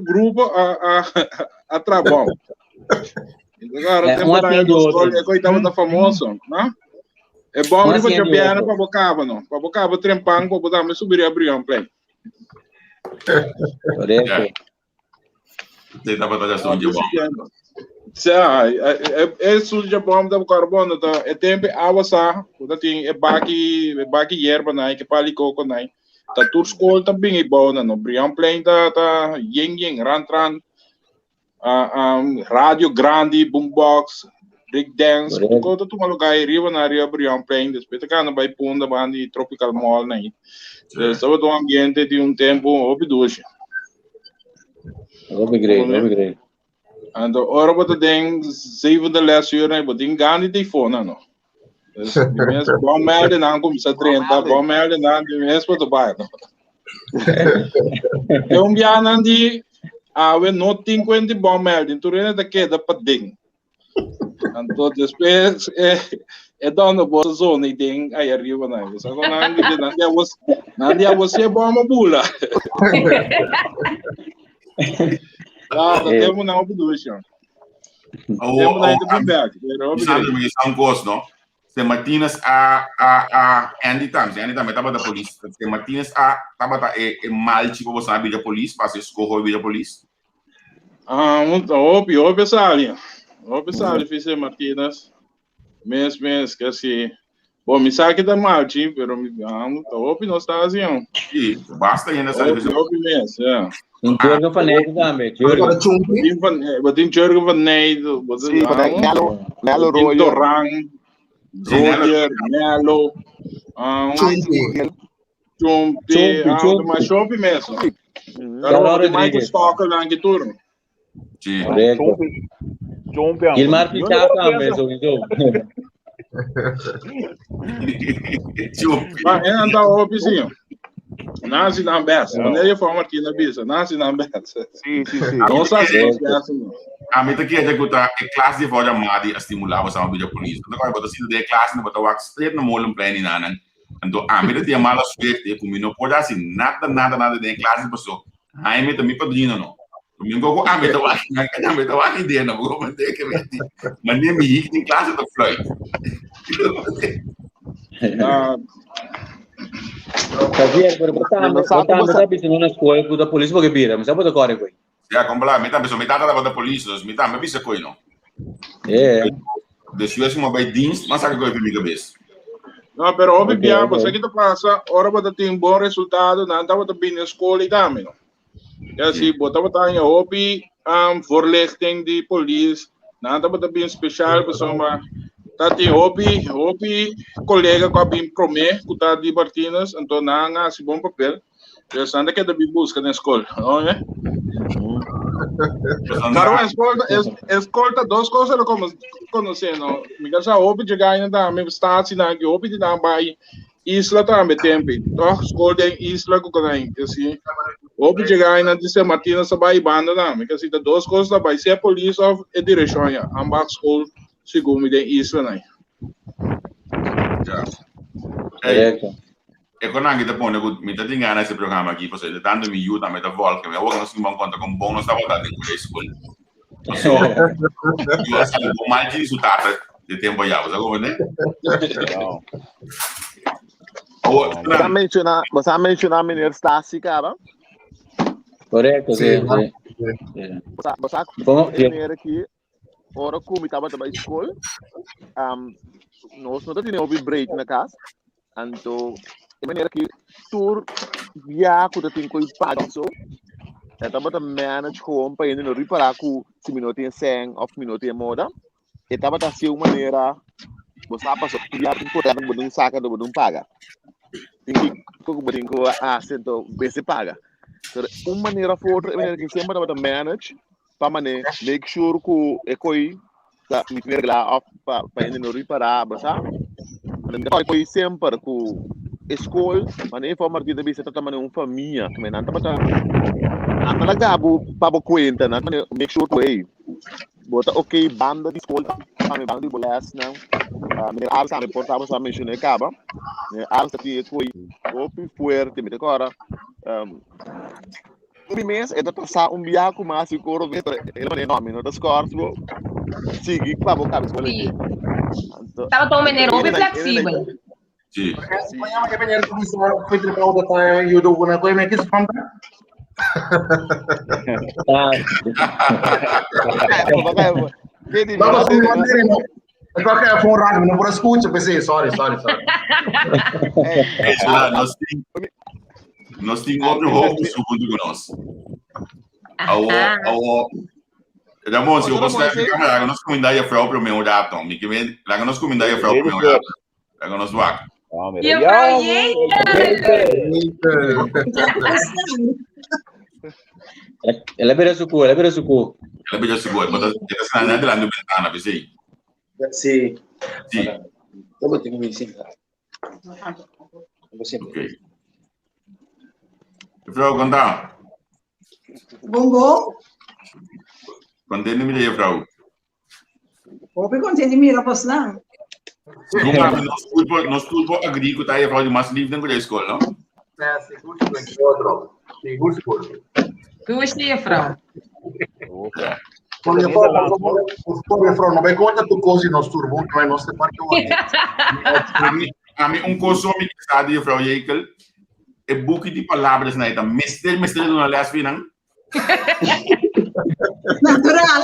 grupo a trabalho. Agora tempo na indústria é coitado da famoso, né? É bom me fazer piano para bocava, não? Para bocava trempando para botar me subir abrir um play. Correto. Você tá botando ação de bom. É sul de bom da carbono, tá? É tempo água sa, quando tem é baki yerba na que pali coco na. Tá tur school também é bom, não? Brian plane tá yeng ran rádio grande, boombox, break dance, quando tu maluco riba na ria Brian plane, depois tá cana vai punda bandi tropical mall na. Estava do ambiente de tempo obduche. Great. And ora bota den 7 de last year na botin gani de fona no. Mas bom merda não começa a treinar, bom merda não de mês para baixo. Eu biana de we not 50 bom merda, então é da que da pading. Então depois é dono boa zona e tem aí arriba na. Só que não dia você bom uma bula. Temos na obdução. Temos na internet. São coisas, não? Se Martínez a Andy também estava da polícia. Se Martínez estava mal tipo você sabe da polícia, para se escorrer da polícia. Óbvio, sabe. Fiz Martínez. Mês que assim. Bom, me sabe que tá mal, sim, pero óbvio não está assim. Basta ainda essa divisão. Óbvio mesmo, é. Um Jurgen van Nijden também. Wat in Jurgen van Nijden. Melo Royer. Torrang. Royer. Melo. Chumpi. Mas Chumpi mesmo. Agora mais que toca lá em turno. Gilmar Pichata, beso, Mas é andar o vizinho. Nasce na beça. Não é forma aqui na bisa. Nasce na beça. Sim. Não sabe se a mim que executar é classe de voz amada e estimular você a ouvir a polícia. Então agora você de classe não botar o straight no molho pleno nada. Então a mim tem mala suerte como não pode assim nada de classe passou. Aí me também padrinho não. Comigo go a mim tá aqui dentro, não vou manter que mas nem me em classe do Floyd. Javier, pero bota pisando na escola da polícia porque vira, mas sabe do corre coi. Já completamente, mas me tá da polícia, me tá, me bisa coi não. É. Deixa eu assim uma bem dienst, mas sabe coi para minha cabeça. Não, pero óbvio que você que passa, hora você tem bom resultado, não tá bota bem na escola e também, não. Ja, zie, bota em hobby, voorlichting die police, não tá bota bem especial, pessoal, tá tem hobby, colega com a bem promê, que tá de Martínez, então não há esse bom papel. Já sabe que é da busca na escola, não é? Claro, a escola duas coisas como conhecendo. Me casa hobby de ganhar da me está assinando que hobby de dar vai isla também tempo. Então escola em isla com ganhar, assim. Hobby de ganhar de ser Martínez vai banda da, me casa duas coisas da vai ser polícia ou a direção já, ambas escola segundo de isla né. Já. É. E quando a gente põe o me tá tingando esse programa aqui, você está dando me ajuda, me tá volta, me agora nós vamos contar com bom nós tá voltando com isso. So, eu acho que o mais resultado de tempo já, você agora né? Você mencionar a menina Stasi, cara? Correto, sim. Você menina aqui, ora como estava na escola, nós não tínhamos break na casa, então de maneira que tur via que tem coisa pago so estava a manage com para ainda não reparar que se minuto em 100 ou minuto em moda estava a ser uma maneira você passa por via que por não botar saca não botar paga tem que botar sento bem paga uma maneira outra maneira que sempre estava a manage para make sure que é coi tá me lá para ainda não reparar sabe então foi sempre que escola, mas nem foi martir de vista também uma família, que não tá mas dá para conta, não make sure que bota ok banda de escola, também banda de bolas não, me arsa me portava só mencionar acaba, arsa que foi open forte, me agora mês é da passar biaco mas se coro ele não é nome, não das cores, sigue para boca escola. Tava tão maneiro, bem flexível. Sim. Amanhã que venha comissão foi triple da time eu dou na coisa que se faz. Qualquer phone rádio não por escuta, pensei, sorry. Nós temos outro roubo segundo nós. Ramon, se eu gostar de câmera, nós comunidade é próprio meu datum, me que vem, lá nós comunidade é próprio meu datum. Lá nós vaca. E eu falei, ela beira suco. Ela beira suco, mas essa não é de lá no ventana, pensei. Sim. Eu vou ter que me sentar. Ok. Frau, conta. Bongo. Contente me dei, Frau. Ope contente me la posna. Nós tudo agrícola tá aí Frau de mais livre dentro da escola, não? Seguro que outro. Gostei, Frau. Quando eu falo, não vai conta tu coisa nós turbo, que vai nós te parte hoje. A mim coisa que sabe, Frau Jekyll, é book de palavras na ita, mestre do na last final. Natural.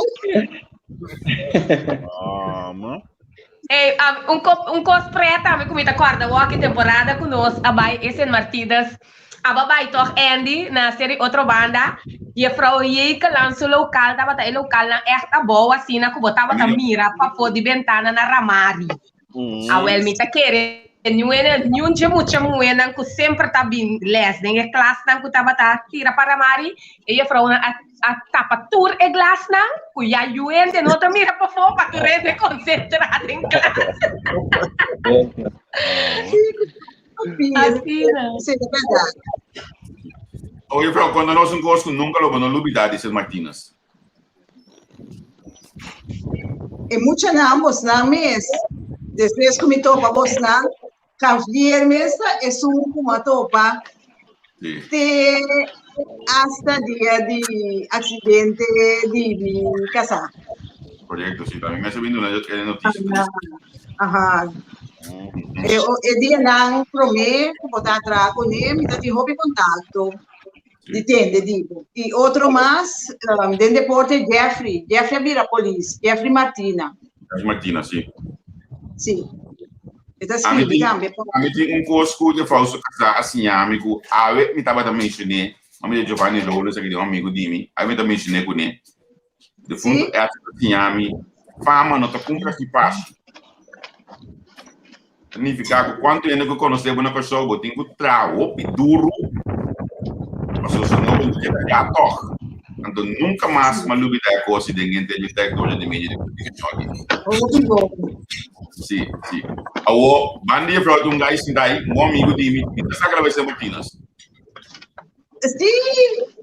Um cosplay também com muita corda, walk temporada conosco, abai esse Martínez, abai toch Andy na série outra banda, e a Frau Jekyll lançou local, tava tá local na erta boa assim, na que botava tá mira para fora de ventana na Ramari. A well me tá querer Nenhum dia muito muena que sempre tá bem les, nem classe não que tava tá tira para mari, e a frau a tapa tour e glass não, que já juende não tá mira para fora para tu rede concentrado em classe. Assim, isso é verdade. Oye, Frau, quando nós não gostamos, nunca lo vamos olvidar, dice Martínez. E muito não, vos não mesmo. Depois que me topa vos não, cambiar mesmo é uma topa. Te hasta dia de acidente de casa. Correcto, sí, también me hace viendo una noticia. Ajá. E dia não promete botar atrás com ele, me dá de roupa contato. Entende, digo. E outro mais, dentro do deporte, Jeffrey vira polícia, Jeffrey Martina. Martina, sim. Sim. Está A mim escrito também. tem coisa que eu faço assim, amigo. A mim me estava mencionando, a mim Giovanni Lourdes, que é um amigo de mim, a mim também mencionei com ele. De fundo, é assim, a mim, fama não está cumpra que passa. Significa que quando eu conhecer uma pessoa, eu tenho que trabalhar duro. Mas eu não vou ter que atocar. Então, nunca mais me lube da coisa de ninguém ter detector de mídia de comunicação. Sim, sim. O bandi é para um gajo que daí, um amigo de mim, que está gravando Martínez. Sim.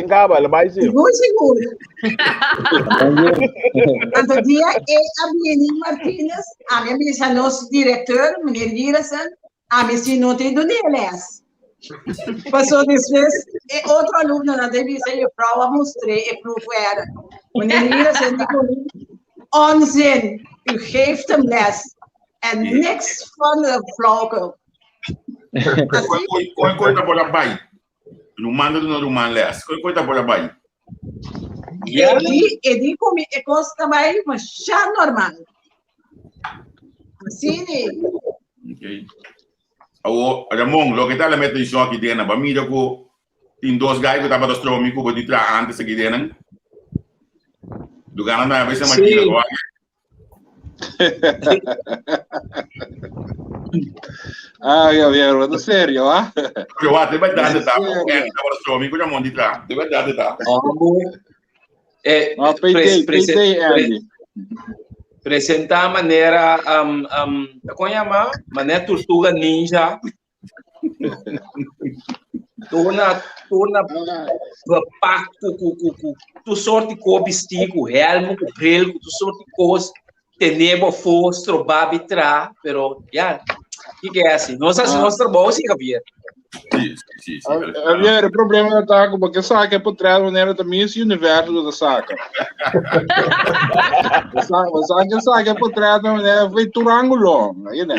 Cabo, ela vai dizer. Seguro. Então, dia é a Bieni Martínez, a minha missa, nosso diretor, o menino Girasan, a minha sinota do Neles. Passou depois, e outro aluno na revista, eu prova mostrei, e prova era. O menino Girasan, onzin, u geeft hem les. En niks van de vlogen. Qual coisa por a bai? No mando do Numan les. Qual coisa por a bai? Ele come e costa mais, mas já normal. Assim, Ok. O Ramon, lo que está la metição aqui dentro, para mim, eu tenho dois gajos que estavam mostrando comigo por detrás antes aqui dentro. Do Canadá, a veces Martínez lo hace. Ai, Javier, é sério, ah? Eu até verdade, tá? Porque ele estava mostrando comigo já monte detrás. De verdade, tá? Apresentar a maneira, como chama? Maneira tortuga ninja. Torna pacto com tu sorte com vestido, helmo, com brelho, tu sorte coisa, tenebo fostro, babitra, pero já, que é assim? Nós trabalhamos assim, Javier. Sim. Javier, o problema é que porque saca é por trás da maneira também esse universo da saca. O saca é por trás da maneira foi triângulo, aí né?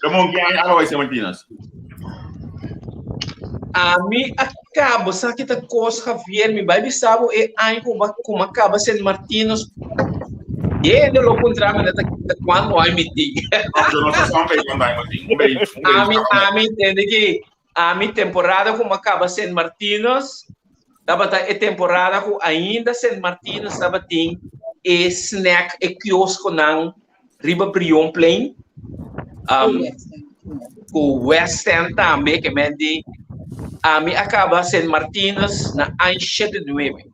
Como que é vai ser Martínez? A mim acaba, sabe que a coisa Javier me vai sabe é aí como acaba sendo Martínez. E ele lo contrário né quando vai meeting. A mim entende que a minha temporada como acaba sendo Martínez, tava a temporada com ainda sendo Martínez tava tem e snack e quiosco não riba Brion Plain. Com West End também que me di a mim acaba sendo Martínez na 179.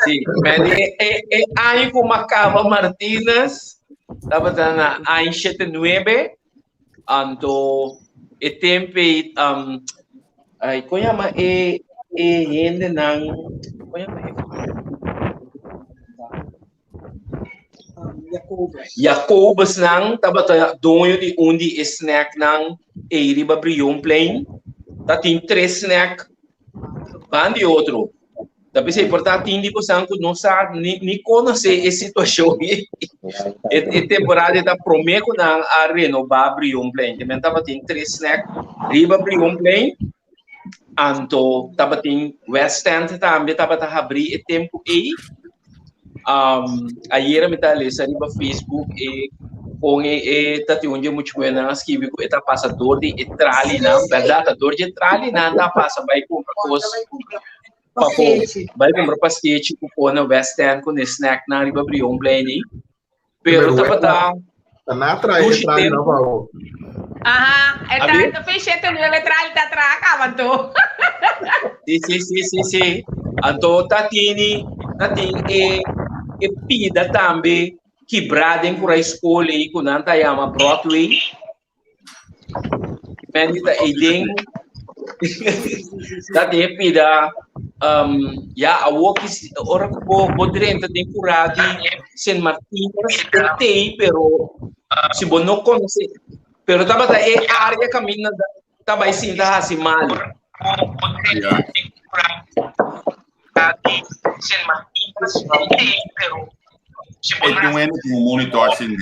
Sim, mas aí como acaba Martínez, estava na 179, então o tempo aí como chama gente não como chama Jacobus nang taba dono de onde snack nang e riba Brion Plain tá tem 3 snack van de outro tapi é importante indi ko sang não sabe nem conhecer essa situação e temporada da prometo nang a renovar Brion Plain também tava tem 3 snack riba Brion Plain anto taba tem West End também taba tá abrir e tempo e ayer me tá lendo no Facebook e com tati onde muito buena escrevi com eta passador de trali na verdade dor de trali na da passa vai comprar coisa vai comprar pasquete com na West End com snack na riba Brion Plain pero tá na trali não vai Entrando fechete no trali tá atrás tu sim então tatini e pida também quebrada em por a escola e com nanta chama Broadway menita idem da de pida a walk ora po drenta tem curado San Martínez tem pero se bom não conhece pero tava da área caminha tava assim da assim mal San Martínez tem pero não é um monitor assim,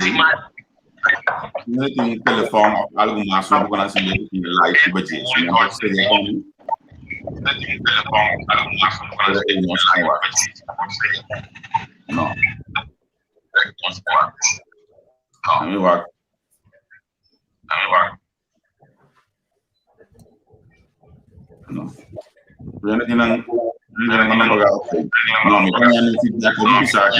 não é um telefone, algo mais, não vou assim de live de budget, não pode ser não é um telefone, algo mais, não pode ser não, não, me põe a como pisar.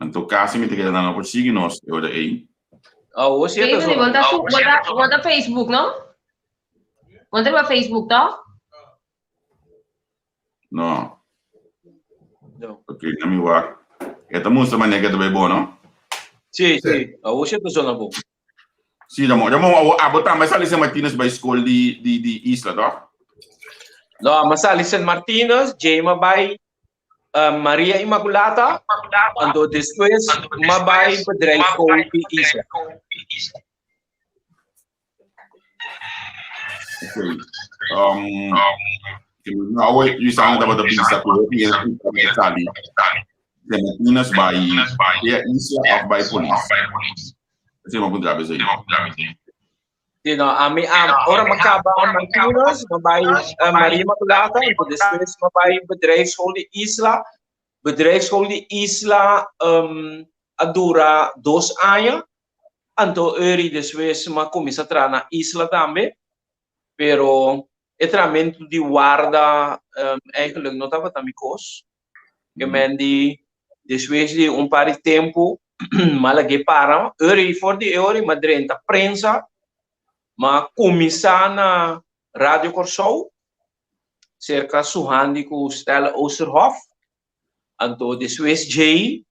Então, caso me tenha dado por signos, eu daí. Hoje é isso. Manda Facebook, não? Manda para Facebook, tá? Não. Ok, não me vai. Esta música maneira que é bom, não? Sim. Hoje é do zona bom. Sim, já botar mais ali San Martínez para a escola de Isla, tá? Não, mas ali San Martínez, Jema vai Maria Imaculada, ando depois Mabai bedrijf com Isla. Ok. Now you sound about the visa to Italy. San Martínez by Isla of by police. Sim, vamos mudar isso aí. Ora macaba Martínez, Mabai Maria Imaculada, depois Mabai bedrijfschool de Isla. Bedrijfschool de Isla dura 2 anos. Anto eri depois ma começa a entrar na Isla também. Pero o treinamento de guarda eigenlijk não estava tão cos. Que mendi depois de par de tempo, malage para eri for de eri madrenta prensa. Ma começar na Rádio Corsou, cerca de com Stella Oosterhof, então depois J,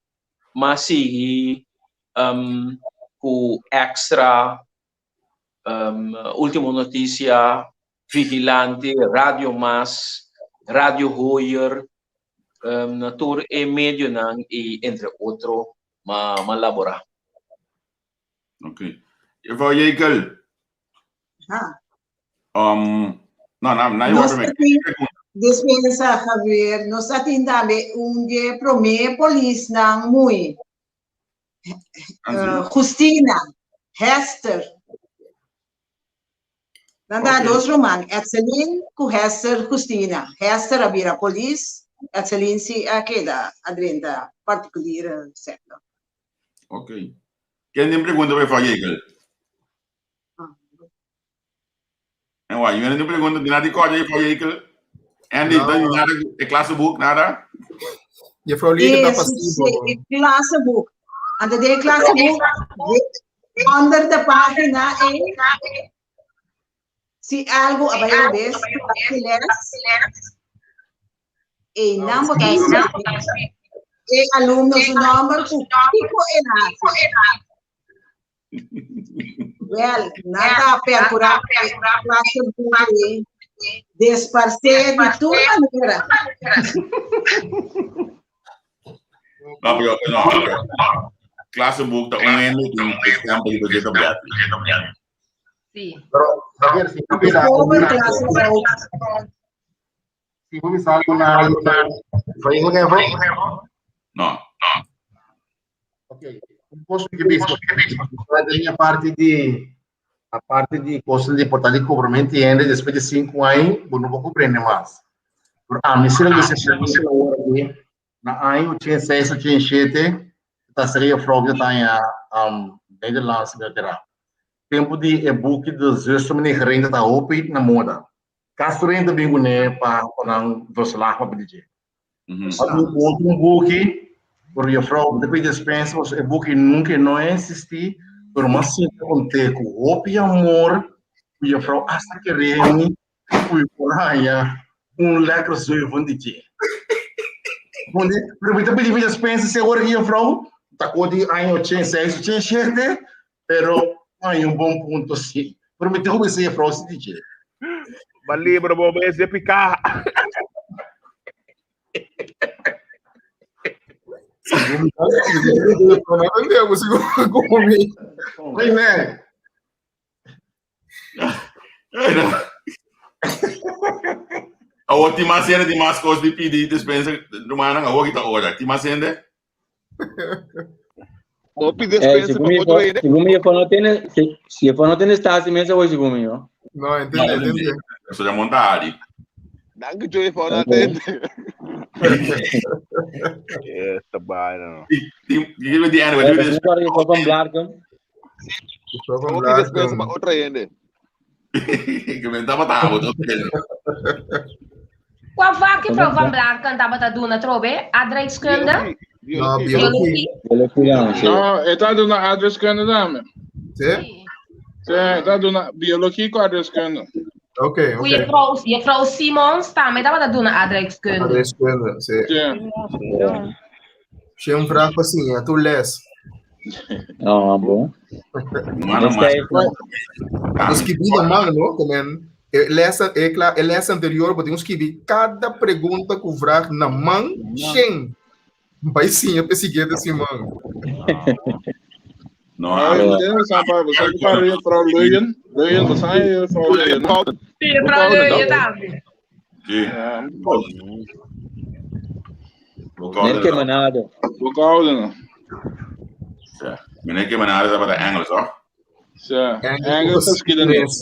mas sigue com extra última notícia, Vigilante, Rádio Mas, Rádio Hoyer, Natur e Medio e entre outros, ma laborar. Ok. Eu vou aí, Gal. Dispensa, Javier, nós atendamos dia promê polícia não muito. Justina, Hester. Nada dois romanos, Etzelin com Hester, Justina. Hester abira polícia, Etzelin se queda adrenta particular, certo? Ok. Quem me pergunta vai fazer, Gal? Eu ainda pergunto de nada de coisa aí foi que Andy tem nada de classe book nada. E foi ali da passiva. Classe book. Anda de classe book. Under da página se algo abaixo desse e não botar e alunos o número tipo errado. Well, nada percurar classe book disparcer de tudo maneira. Não, classe book tá ano de exemplo de projeto aberto. Sim. Javier, se começar na foi o que foi? Não. Ok. Posso que diz que a parte de costos de portal de cobrimento e ainda depois de 5 anos, não vou compreender mais. A missão de ser na ano, eu tinha 6, eu tinha 7, tá seria fraude tá em Nederlands etc. Tempo de e-book dos justos me gerente tá open na moda. Caso renda bem gune para não verslag para pedir. Outro book por a fraude depois dispensa os e-book nunca não existi por uma simples conteúdo open amor e a fraude hasta que reuni fui por aí lekker zoe van die tje. Want ik ben die dispensa se agora que a fraude tá com de ano 86, pero aí bom ponto sim. Prometeu que você fraude se dizer. Bali bro bobo esse picar. Oi, né? A última cena de mais coisas de pedir dispensa do mano, a outra hora. Última cena. O pedir dispensa para outro aí, né? Se eu não tenho estágio imenso hoje comigo. Não, entendi. Eu sou de montare. Danke Joey for atende. Esta baila. Give me the end. We do this. O pedir dispensa para outro aí, né? Que me tava tava. Qual vaak je vrouw van Blarken dat te doen, Trobe? Adreskunde? Biologie. No, está doen adreskunde dame. Sim? Sim, está doen biologie com adreskunde. Ok. Je vrouw Simons também dat te doen adreskunde. Adreskunde, sim. Tinha um fraco assim, tu les. Ah, bom. Os que viram, mano, também. Essa anterior, podemos escrever cada pergunta que o vraag na mão, sem. Vai sim, eu persegui desse mão. Não, eu sabe, você para para Luyen, você sai para Luyen. Sim, para Luyen também. Sim. Nem que manada. Local não. Nem que manada para Engels, ó. Engels geschiedenis.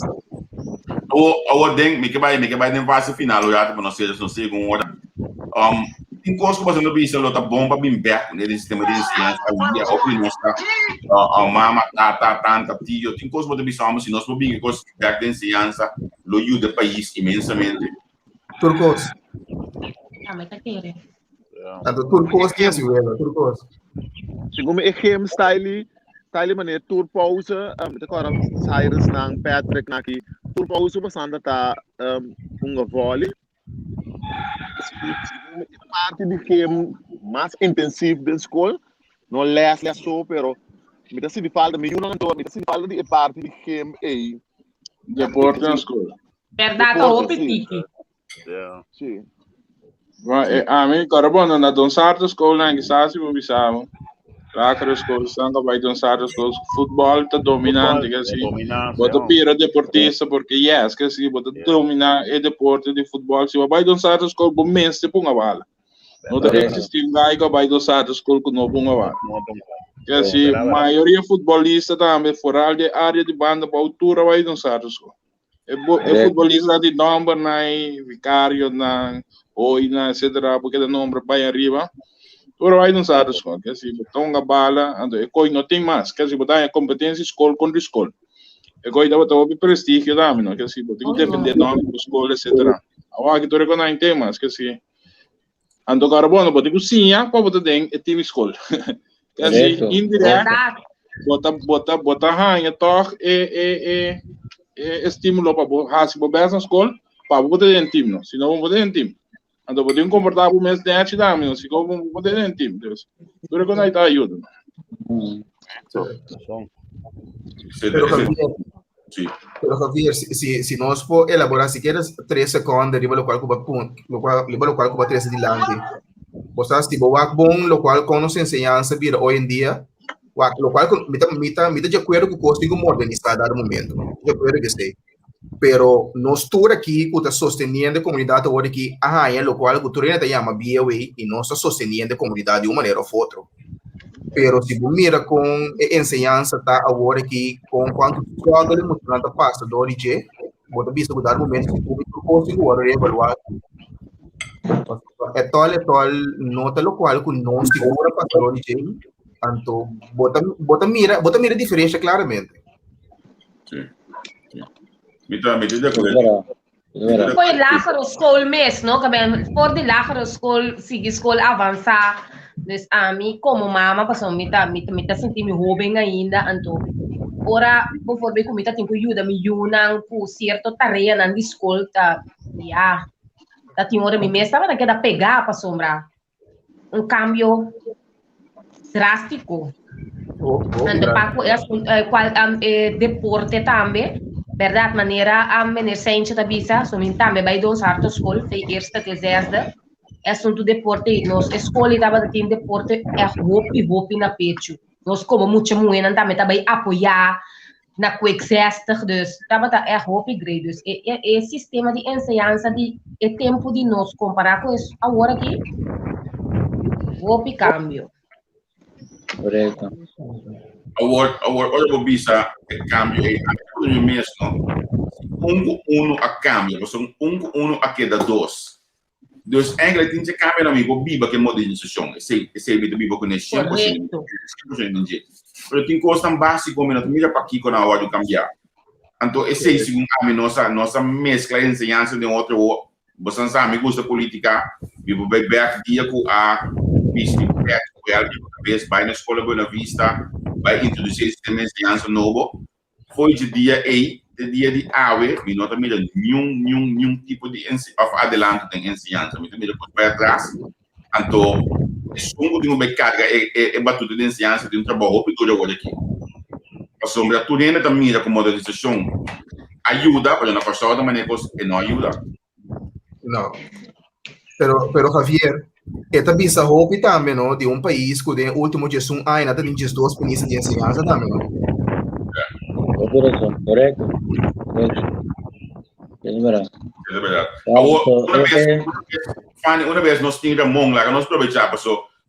O ding, me que vai nem fase final, o já não seja no segundo. Tem coisas que você não vê, isso tá bom para bem back, né? Sistema de ciência, a opinião está, a mama tanta tio, tem coisas que você vê, se nós não vê coisas back de ciência, lo ajuda o país imensamente. Turcos. Turcos que é assim, turcos. Segundo exemplo, style maneira tour pause, agora Cyrus nang Patrick naki tour pause basanda tá vôlei. Parte de game mais intensivo da escola, não less só, pero me dá se de falta, me não me dá se de falta de parte de game aí. Deporte na escola. Verdade, o pique. Sim. A mim, carbono na dançar da escola, que sabe se me bisava. Claro, escola, sanga vai dançar da escola, futebol tá dominante, que assim. Bota pira deportista porque yes, que assim, bota dominar e deporte de futebol, se vai dançar da escola, bom mês te punga bala. Não deve existir ninguém que vai dançar da escola com não punga bala. Que assim, maioria futebolista também fora de área de banda para altura vai dançar da escola. É futebolista de número na vicário na oi na etc, porque o número vai arriba. Ora vai dançar da escola, que assim, botam a bala, e coi não tem mais, que assim, botam a competência escola contra escola. E coi dá botar o prestígio da mim, que assim, botam que depender da escola, etc. Agora que tu reconhece tem mais, que assim, ando carbono, botam cozinha, para botar dentro, é time escola. Que assim, indireto, bota ranha, toque, estímulo para botar na escola, para botar dentro time, senão vamos botar dentro time. Então, pode comportar o mês de arte da minha, se como pode ter time, Deus. Tu reconhece a ajuda. Pero Javier, se nós for elaborar sequer 3 segundos, riba lo qual cuba 3 delante. Você tipo o bom, lo qual com nossa enseñança vira hoje em dia, lo qual mita de acordo com o custo modernizado no momento. De acordo que sei. Pero nós todos aqui que está sustentando a comunidade agora aqui, lo qual o turista chama BOA e nós está sustentando a comunidade de uma maneira ou outra. Pero se você mira com a ensinança tá agora aqui, com quanto quando ele mostrando passa do DJ, bota visto que dá momento que o consigo agora reevaluar. É tal nota lo qual que não segura para o DJ, Então, bota mira a diferença claramente. Foi lá para a escola mesmo, não? Por de lá para a escola, seguir a escola avançar. Dus a mim, como mama, passou me tá sentindo me roubem ainda, então. Ora, conforme como tá tempo ajuda me junam com certa tarefa na escola, tá, já. Tá tinha hora me mesmo estava naquela pegar para sombrar. Cambio drástico. Então, para deporte também. Verdade, maneira a menecente da bisa, so min tambe vai dos harto school, foi eerste te zesde. Assunto deporte, nos escola tava tem deporte hopi na pecho. Nos como muito moena também também apoiar na quick 60, dus tava hopi grades. E sistema de ensinança de tempo de nós comparar com isso agora aqui. Hopi cambio. Correto. Olha o bisa cambio e no mesmo uno a cambio, são uno a cada dois. Dus eigenlijk tem que cambiar na minha biba que modernização, esse biba com esse 100%. Mas tem coisa básica como na família para aqui quando a hora de cambiar. Então esse segundo a nossa mescla de ensinança de outro, você sabe, me gusta política, biba vai back dia com a business talvez vai na escola Boa Vista, vai introduzir sistema de ensinança novo. Foi de dia de AWE, e não também nenhum tipo de adelanto de ensinança, mas também depois vai atrás. Então, esse de uma carga é batuta de ensinança de trabalho que dura hoje aqui. A sombra turena também da modernização ajuda, mas na pessoa da maneira que não ajuda. Não. Pero Javier, esta bisa hopi também, não, de país que tem último gestão ainda tem 2 países de ensinança também, não? Correcto. Es verdad. Una vez nós tínhamos mão lá, nós aproveitamos,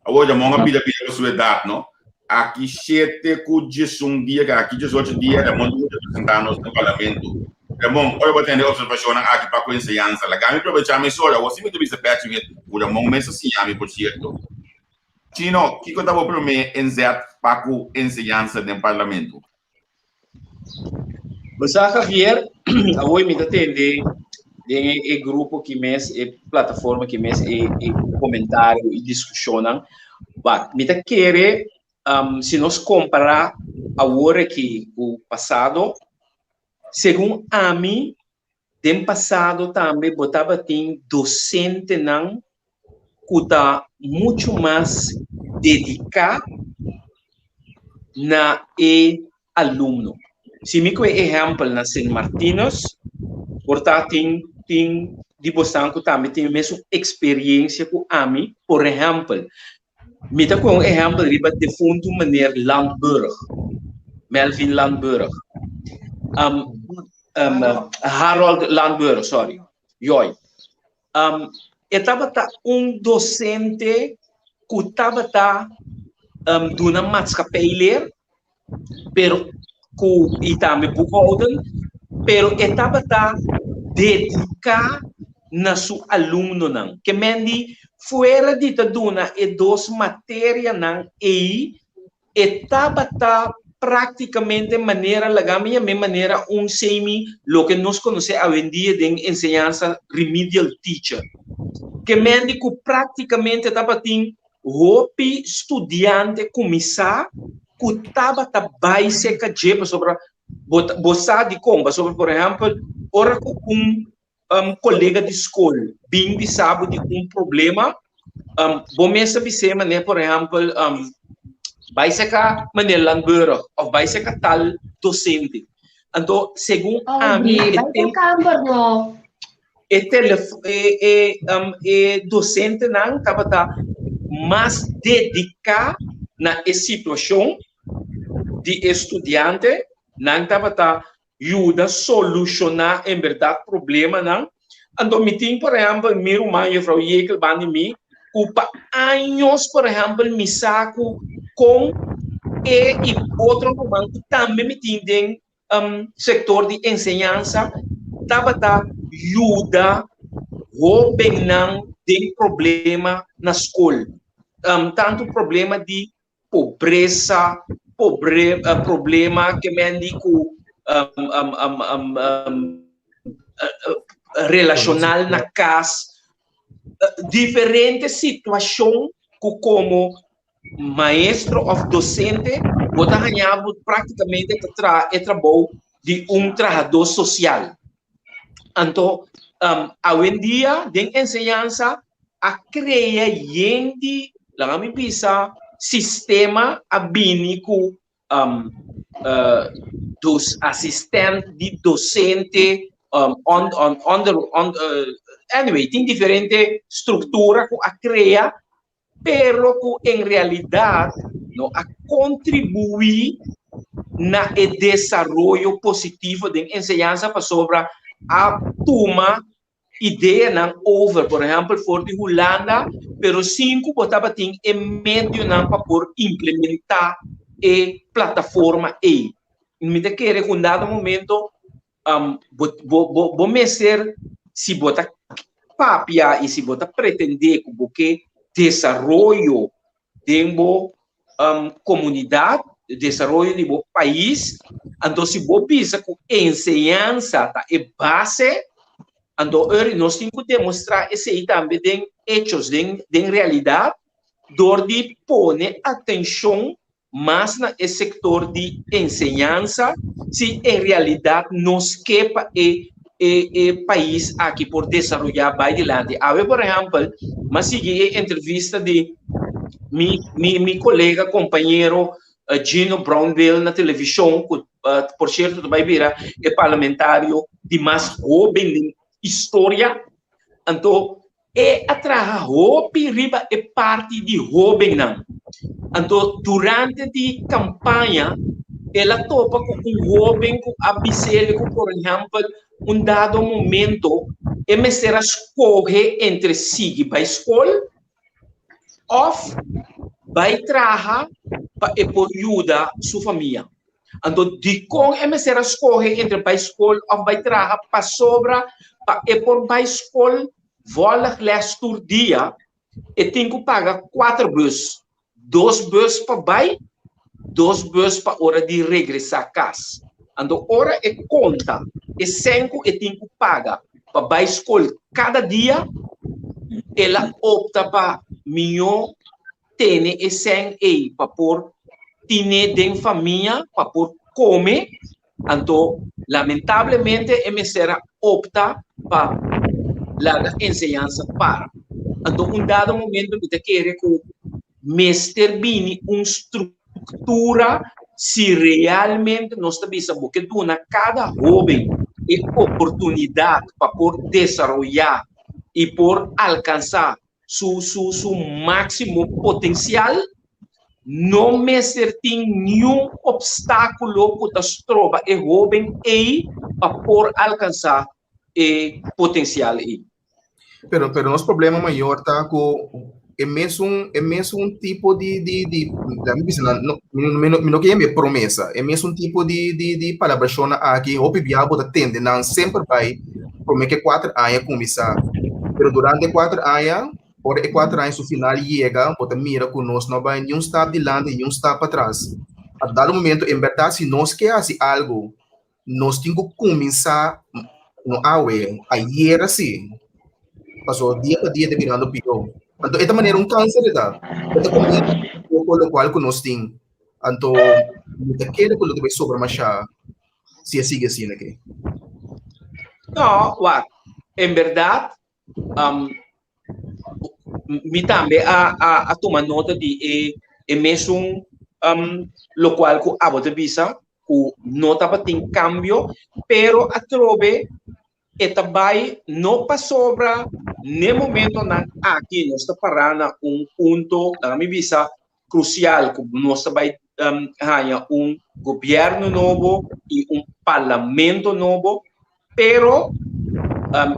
agora a mão a pila a sua idade, não? Aqui 7 dias, dia, aqui 18 dias, a mão apresentar-nos no parlamento. A mão, olha, vou ter observação aqui para a ensinança. Lá, me aproveitamos isso, olha, você me deve perto de o mão mesmo assim, por certo. Tino, que eu estava para mim em zero para a ensinança no parlamento? Mas a Javier, hoje me atende de grupo que mês, plataforma que mês, comentário e discussão. Me quer se nós comparar agora que o passado, segundo a mim, no passado também botava tem docente não que está muito mais dedicado na aluno. Se me que exemplo na San Martinos, portanto tem de Bosanco também tem mesmo experiência com a mim, por exemplo, me dá com exemplo riba de fundo maneira Landburg, Melvin Landburg, Harold Landburg, sorry, Joy. Estava docente que estava dando maatschappij pero que também boekhouden, pero estava dedicado na seu aluno não, que mendi fora de taduna e 2 matérias não e estava praticamente maneira lagamia me maneira semi lo que nós conhecemos hoje em dia de ensinança remedial teacher, que mendi que praticamente estava hopi estudante começar que estava base que sobre bossa de comba sobre por exemplo ora com colega de escola bem de sabe de problema bom mesmo se mané por exemplo vai ser que maneira Landburg ou vai ser que tal docente então segundo a mim docente não estava mais dedicado na situação de estudante, não estava ajuda a solucionar em verdade problema não. Então me tem por exemplo meu mãe e frau Jekyll bani me upa anos por exemplo me saco com e outro momento também me tem setor de ensinança estava ajuda o bem não tem problema na escola tanto problema de pobreza, problema que mendi com relacional na casa, diferentes situações que como maestro ou docente, você ganha praticamente trabalho de trabalhador social. Então, hoje em dia, de ensinança, a criar gente, lá me pisa, sistema abínico dos assistentes de docente, anyway, tem diferente estrutura que a criar, pero que em realidade não a contribuir na desenvolvimento positivo de ensinança para sobre a turma ideia não over, por exemplo, for de Holanda, pero 5 botava tem em meio não para por implementar a plataforma e me de querer com dado momento vou ser se bota papia e se bota pretender que desenvolvimento de comunidade, desenvolvimento de país, então se você pensa que ensinança é base, então nós temos que demonstrar isso aí também em hechos, em realidade, onde pôr atenção mais no setor de ensinança, se em realidade nos quepa o país aqui por desenvolver vai adiante. Agora, por exemplo, mas segui a entrevista de meu colega, companheiro Gino Brownville na televisão, por certo, vai virar parlamentário de mais jovem história. Então, a trabalho riba é parte de jovem não. Então, durante a campanha, ela topa com jovem, com a bicicleta, por exemplo, dado momento, ele será escolher entre seguir para a escola ou vai trabalhar para ajudar sua família. Então, de como ele será escolher entre para a escola ou vai trabalhar para sobra, para a escola, volta por dia, e tem que pagar 4 buses. 2 buses para vai, 2 buses para hora de regressar a casa. Então, hora é conta, e 5 e tem que pagar para a escola cada dia, ela opta para melhor ter e 100 para por ter de família, para por comer. Então, lamentavelmente, a será opta para a ensinança para. Então, dado momento que quer que o mestre bine uma estrutura se realmente nós estamos que dona cada jovem a oportunidade para por desenvolver e por alcançar su máximo potencial, não mestre tem nenhum obstáculo que se trova é jovem e para por alcançar o potencial aí. Pero nosso problema maior está com é mesmo tipo de não que promessa, é mesmo tipo de palabração aqui, o biabo da tende, não sempre vai prometer que 4 anos começar, pero durante 4 anos, por 4 anos no final chega, pode mira que nós não vai nenhum step adiante e nenhum step para trás. A dado momento, em verdade, se nós queremos algo, nós temos que começar no aue, a ir assim, passou dia para dia de virando pior. Então, esta maneira um câncer da. Esta comunidade pelo qual nós temos. Então, aquele que vai sobre mais se sigue assim aqui. Não, em verdade, me também a tomar nota de mesmo local que a bota visa, que nota para ter cambio, pero a trove também não passou para no momento aqui nós está parando ponto na minha visa crucial que nós vai ganhar governo novo e parlamento novo, pero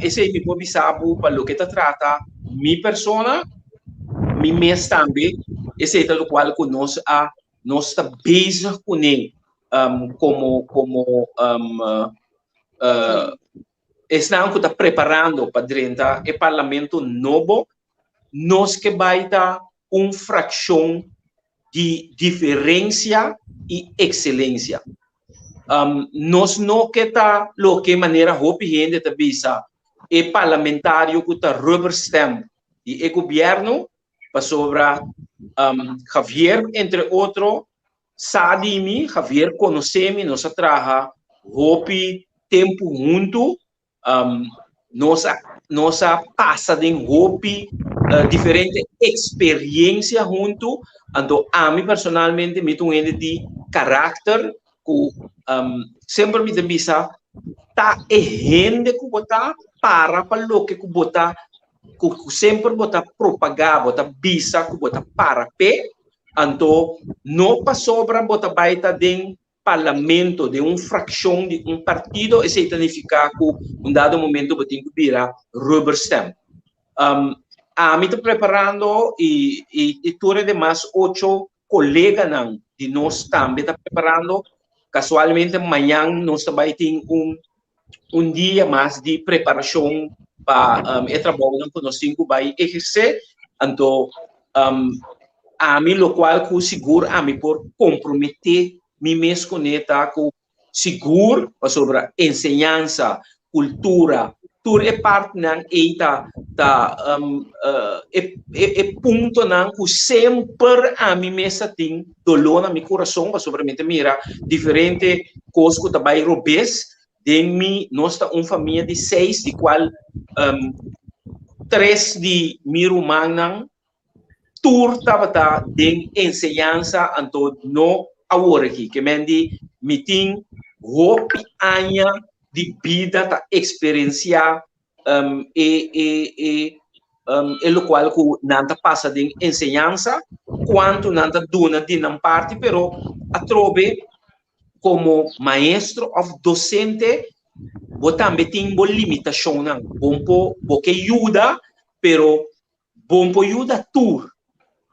esse é meu bisabo para o que trata minha persona, minha mês também, esse é o qual que nós está busy com ele como estão que está preparando para dentro o parlamento novo, nós que vai dar fração de diferencia y excelencia. Nos no queda lo que manera hopi gente te visa el parlamentario que está rubber stamp y el gobierno para sobre Javier entre otros Sadimi Javier conoceme nos trabaja hopi tempo junto nos pasa de hopi diferente experiencia junto ando a mí personalmente me tengo de carácter que sempre me bisa tá gente que botar para lo que botar que sempre botar propagar botar bisa que botar para pé então não passou para botar baita de parlamento de fração de partido e se significa que dado momento botem que virar rubber stamp a mim tô preparando e tudo demais 8 colegas não de nós também tá preparando. Casualmente, amanhã nós também temos um dia mais de preparação para o trabalho que nós temos que exercer. Então, a mim, o qual eu seguro a mim por comprometer me mesmo com seguro sobre a ensinança, cultura, tudo é parte é ponto não que sempre a mim mesma tem dolor no meu coração sobre mira diferente coisas que também robês de mim nós tá uma família de 6 de qual 3 de miro manang tour tava de ensinança então no agora aqui que mendi meeting hope anya de vida tá experienciar o qual que nanta passa de ensinança quanto nanta dona de não parte pero a trobe como maestro of docente também tem uma limitação não bom que ajuda pero bom ajuda tour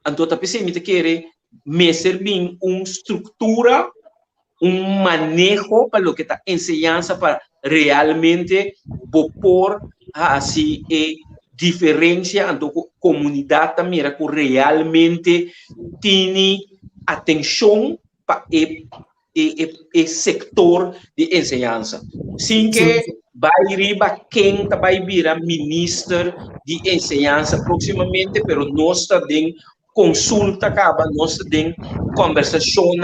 então tá pensando me querer me servir uma estrutura manejo para lo que está enseñanza para realmente por así diferencia entre la comunidad también que realmente tiene atención para el sector de enseñanza sin que vaya quien va a ir ministro de enseñanza próximamente pero no está en consulta acaba no está en conversación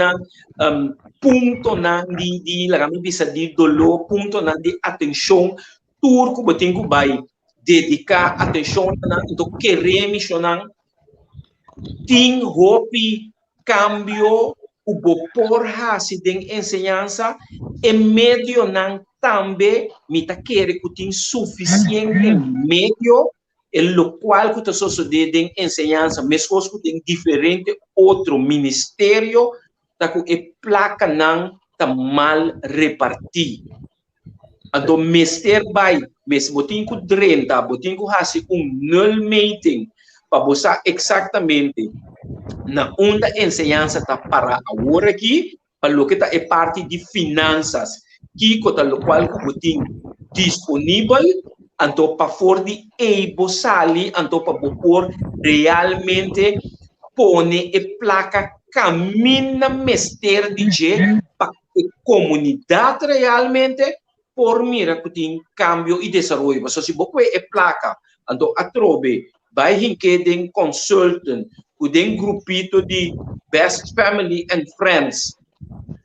ponto na di lagami bisa di dolor ponto na di atenção turco botingo vai dedicar atenção na do queremos na tem hopi cambio o bopor hasi den ensinança e medio na também mita querer que tem suficiente medio el qual que tá sucedendo den ensinança mesmo que tem diferente outro ministério tá com a placa não tá mal repartida. Então, mestre vai, mesmo botinho com 30, botinho com assim null meeting para você exatamente na onde a ensinança tá para agora aqui, para o que tá é parte de finanças, que tá o qual que botinho disponível, então para for de sali, então para por realmente pone a placa caminha mestre DJ para a comunidade realmente por mira que tem cambio e desenvolvimento. Mas se você é placa, então a trobe vai hinqueden consultant, o den grupito de best family and friends,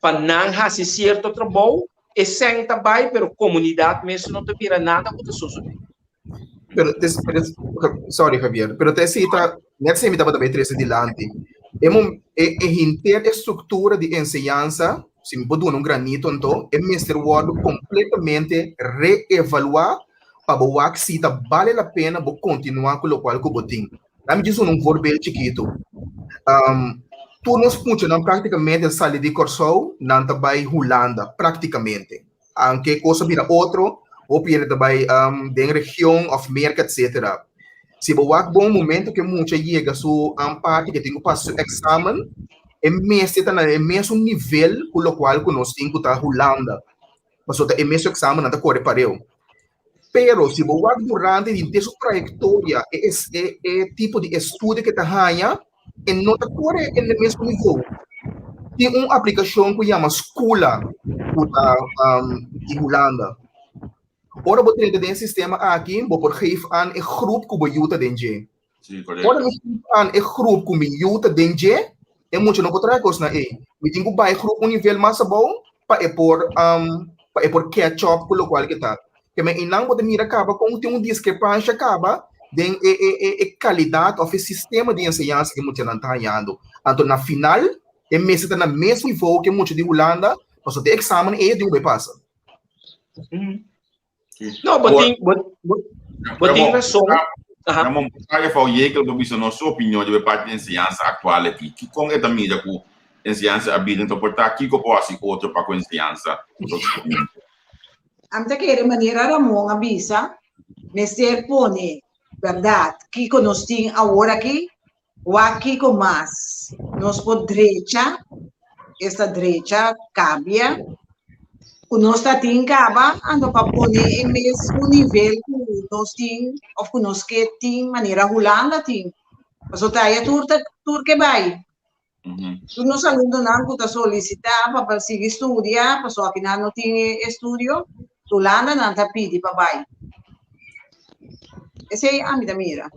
para não fazer certo trabalho, e sem também, pero comunidade mesmo não te vira nada o que sucede. Sorry, Javier, pero te cita, net se me estava também três adiante. A estrutura de ensinança, se me botar granito, então, é Mr. Ward completamente reevaluar para boa que se vale a pena vou continuar com o qual que eu botinho. Dá me diz verbal chiquito. Tu nos funcionam praticamente sala de corso, não também Holanda, praticamente. Aunque coisa vira outro, ou pira também da região of América, etc. Se boa bom momento que muita chega su parte que tem que passar exame, é mesmo nível com o qual que nós temos que estar Holanda. Mas é mesmo exame não está corre para eu. Pero se boa durante a sua trajetória, é tipo de estudo que está ganha, En notatório é no mesmo nível. Tem uma aplicação que chama Skoola de Holanda. Ora, você tem um sistema aqui, você geeft aan een groep que você ajuda dentro. Ora, você geeft aan een groep que me ajuda dentro, e muito não pode trazer na e. Me tem que baixar grupo nível mais bom para por catch-up com o qual que tá. Que me inang pode mira acaba com tem discrepância acaba den qualidade ou sistema de ensinança que muito não está ganhando. Então na final é mesmo tá na mesmo nível que muito de Holanda, mas o exame é de passa. Não, botem razão. Vamos falar para o Jäger do bicho nossa opinião de parte de ciência atual aqui. Que como é também da com ciência habilita então portar aqui que posso outro para com ciência. Ante que de maneira Ramon avisa, Mr. Pone, verdade, que nós temos agora aqui, o aqui com mais, nós por direita, esta direita cambia. Nós temos caba, ando para pôr em mesmo nível que nós temos, ou que nós que temos maneira Holanda tem. Mas o taia tur que vai. Tu não alunos não que solicitar para seguir estudar, para só que não tem estudo, Holanda não tá pedi para vai. Esse é a minha mira.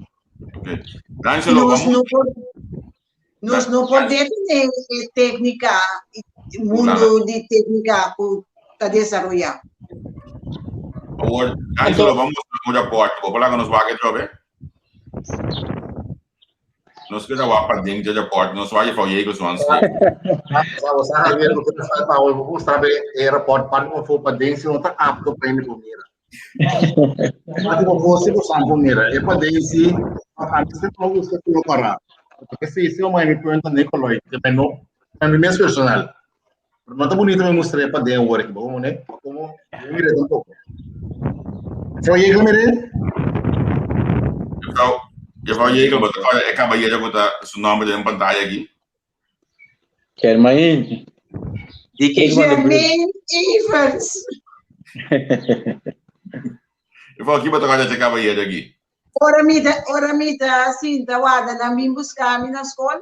Nós não podemos ter técnica, mundo de técnica está desarrollado. Angelo, vamos a un reporte. ¿Vos hablar con los vaques otra vez? Nos queda guapa dentro del reporte. Nos vaya para Jäger Swans. Vamos a ver lo que te falta hoy. Vamos a ver el reporte para que for para dentro não está apto para ir por mira. Mas não você não sabe por mira. É para dentro. Antes de logo você colocar. Porque se eu me pergunto Nicolai, também não é mesmo personal. Não está bonito me mostrar para dentro agora, bom, né? Como mira um pouco. Foi Jäger mire? Eu vou Jäger, mas é caballeiro que tá o nome dele em pantalla aqui. Germain. Germain Evans. Eu vou aqui para tocar esse caballeiro aqui. Ora me dá assim, da guarda na mim buscar na escola.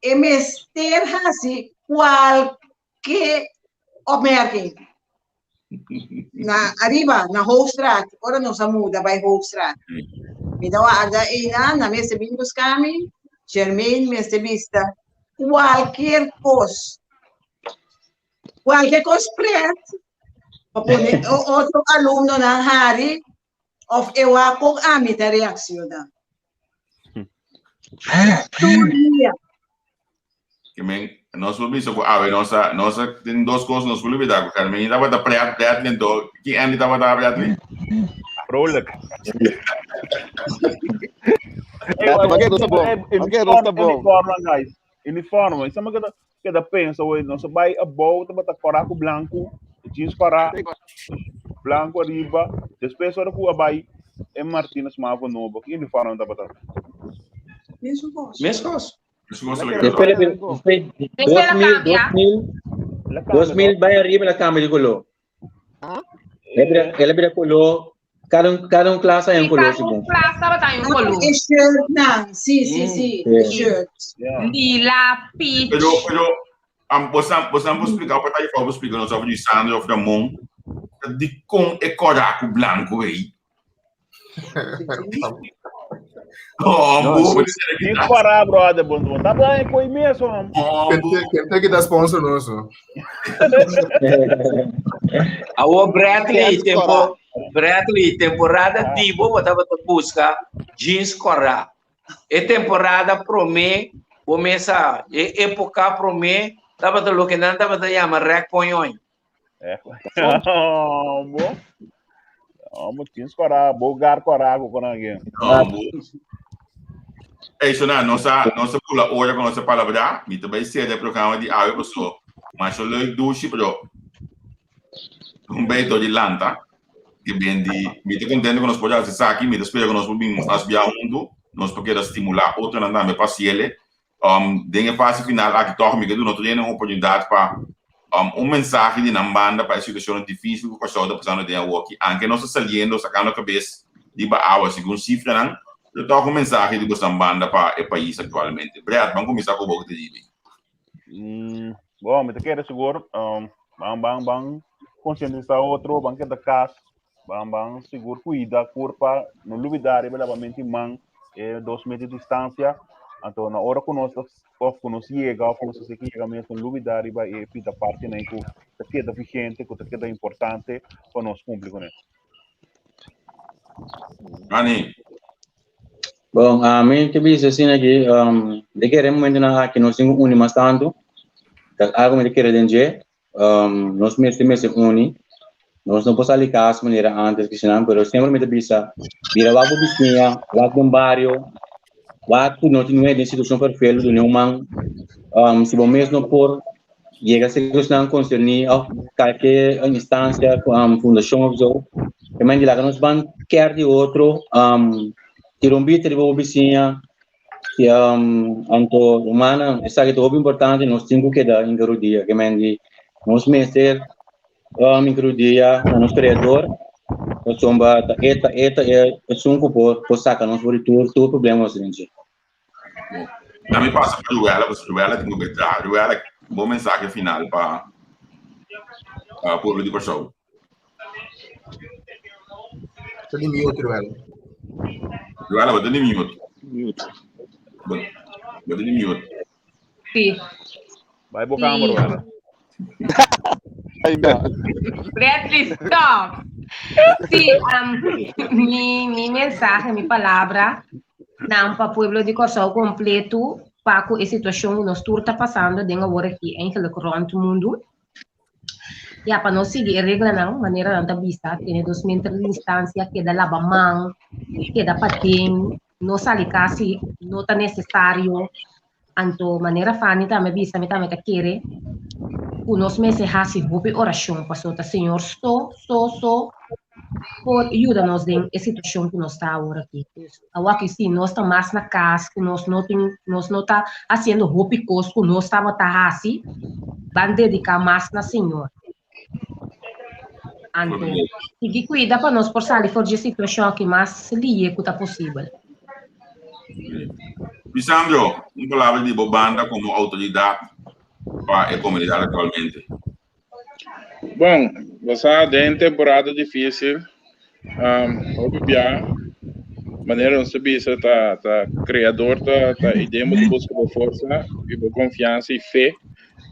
E mester assim qualquer omerking. Na arriba, na Hoofdstraat. Ora nós muda vai Hoofdstraat. Me dá guarda na mesa bem buscar me. Germain mester vista qualquer coisa. Qualquer coisa preto. Outro aluno na Harry. Of eu a com a minha reação da. Que men, nós vamos ver nossa tem duas coisas nós vamos ver da Carmen estava da preto então que Andy estava da preto. Vrolijk. Uniforme, guys. Uniforme. Isso é uma coisa que da pensa hoje. Nós vai a boa, tá coraco branco, jeans coraco. Blanco arriba, depois hora que vai em Martínez Mavo novo, que uniforme da batata. Mesmo gosto. Después 2000 vai arriba la cama de color. Ele vira color, cada classe é um color. Cada classe tá em um color. É shirt, não. Sim. Shirt. Lila, peach. Pero vamos explicar para aí, vamos explicar nós sobre Sandro of the Moon. De com é coraco branco aí. Tem parar, brother, bom. Tá bem, foi mesmo. Quem tem que dar sponsor nosso? O Bradley, temporada tipo, botava para buscar jeans corra. É temporada promê, começa época promê, tava to lo que não tava to chama rec ponhoi. Vamos escorar, bogar corago com alguém. É isso, não. Nossa pula hora com nossa palavra. Me também sei do programa de água pessoa. Mas eu leio duche pro beijo de lanta. Que bem de me te contento com nós podemos acessar aqui. Me espero que nós podemos asbiar mundo. Nós podemos estimular outro andar me paciele. Dengue fase final aqui torre me que nós temos uma oportunidade para mensagem de banda para situação difícil que o pessoal está passando de aqui, anche nós saliendo sacando a cabeça de baú segundo cifra não Eu estou com mensagem de você banda para o país atualmente. Brad, vamos começar com o pouco de dizer. Bom, me quero seguro. Bang, conscientizar outro, bang que da casa. Bang, seguro, cuida, curpa, no luvidar, belamente man, 2 metros de distância. Então, na hora que nós chega, que nós chega mesmo no luvidar, vai pita parte, né, que queda eficiente, que queda importante, para nós cumprir com isso. Ani. Bom, a mim que bisa assim aqui, de que momento na que nós temos uni mais tanto, algo me quer dizer, nós mesmos uni, nós não podemos ali casa maneira antes que senão, pero sempre me bisa, vira lá do vizinha, lá do barrio, lá que não tem uma situação perfeita do nenhum se bom mesmo por chega a ser questão concernir a qualquer instância, fundação ou so, que mais de lá que nós vamos querer de outro, tirumbita de boa vizinha, que anto humana, isso aqui é muito importante, nós temos que dar em cada dia, que mais nós mestres em cada dia, nós criador, nós somos eta é sunco por sacar nós por tudo problema gente. Também passa para o Ruela tem que betar, Ruela boa mensagem final para o povo de Corsol. Estou de mute, Ruela. Ruela, bota de mute. Bota de mute. Sim. Vai boca a Ruela. Beatriz, stop. Sim, mi mensagem, mi palavra, não para o povo de Corsol completo, para a situação que nós está passando dentro agora aqui, eigenlijk rond o mundo. E para nós seguir a regra, não, maneira não vista, tem 2 metros de distância, que dá lavamão, que dá patim, não sai quase, não está necessário. Então, maneira fani também vista, me também quer o nosso mês hasi hope oração passou, Senhor, só por ajuda-nos em situação que nós está agora aqui. Agora sim, nós estamos mais na casa, que nós não está fazendo hope coisa, que nós estamos assim, vamos dedicar mais na Senhor. Então, e cuida para nós por sair fora de situação que mais liga que possível. Lisandro, uma palavra de banda como autoridade para a comunidade atualmente. Bom, você tem temporada difícil, obviamente, maneira não sabia se tá criador tá ideia de busca de força e confiança e fé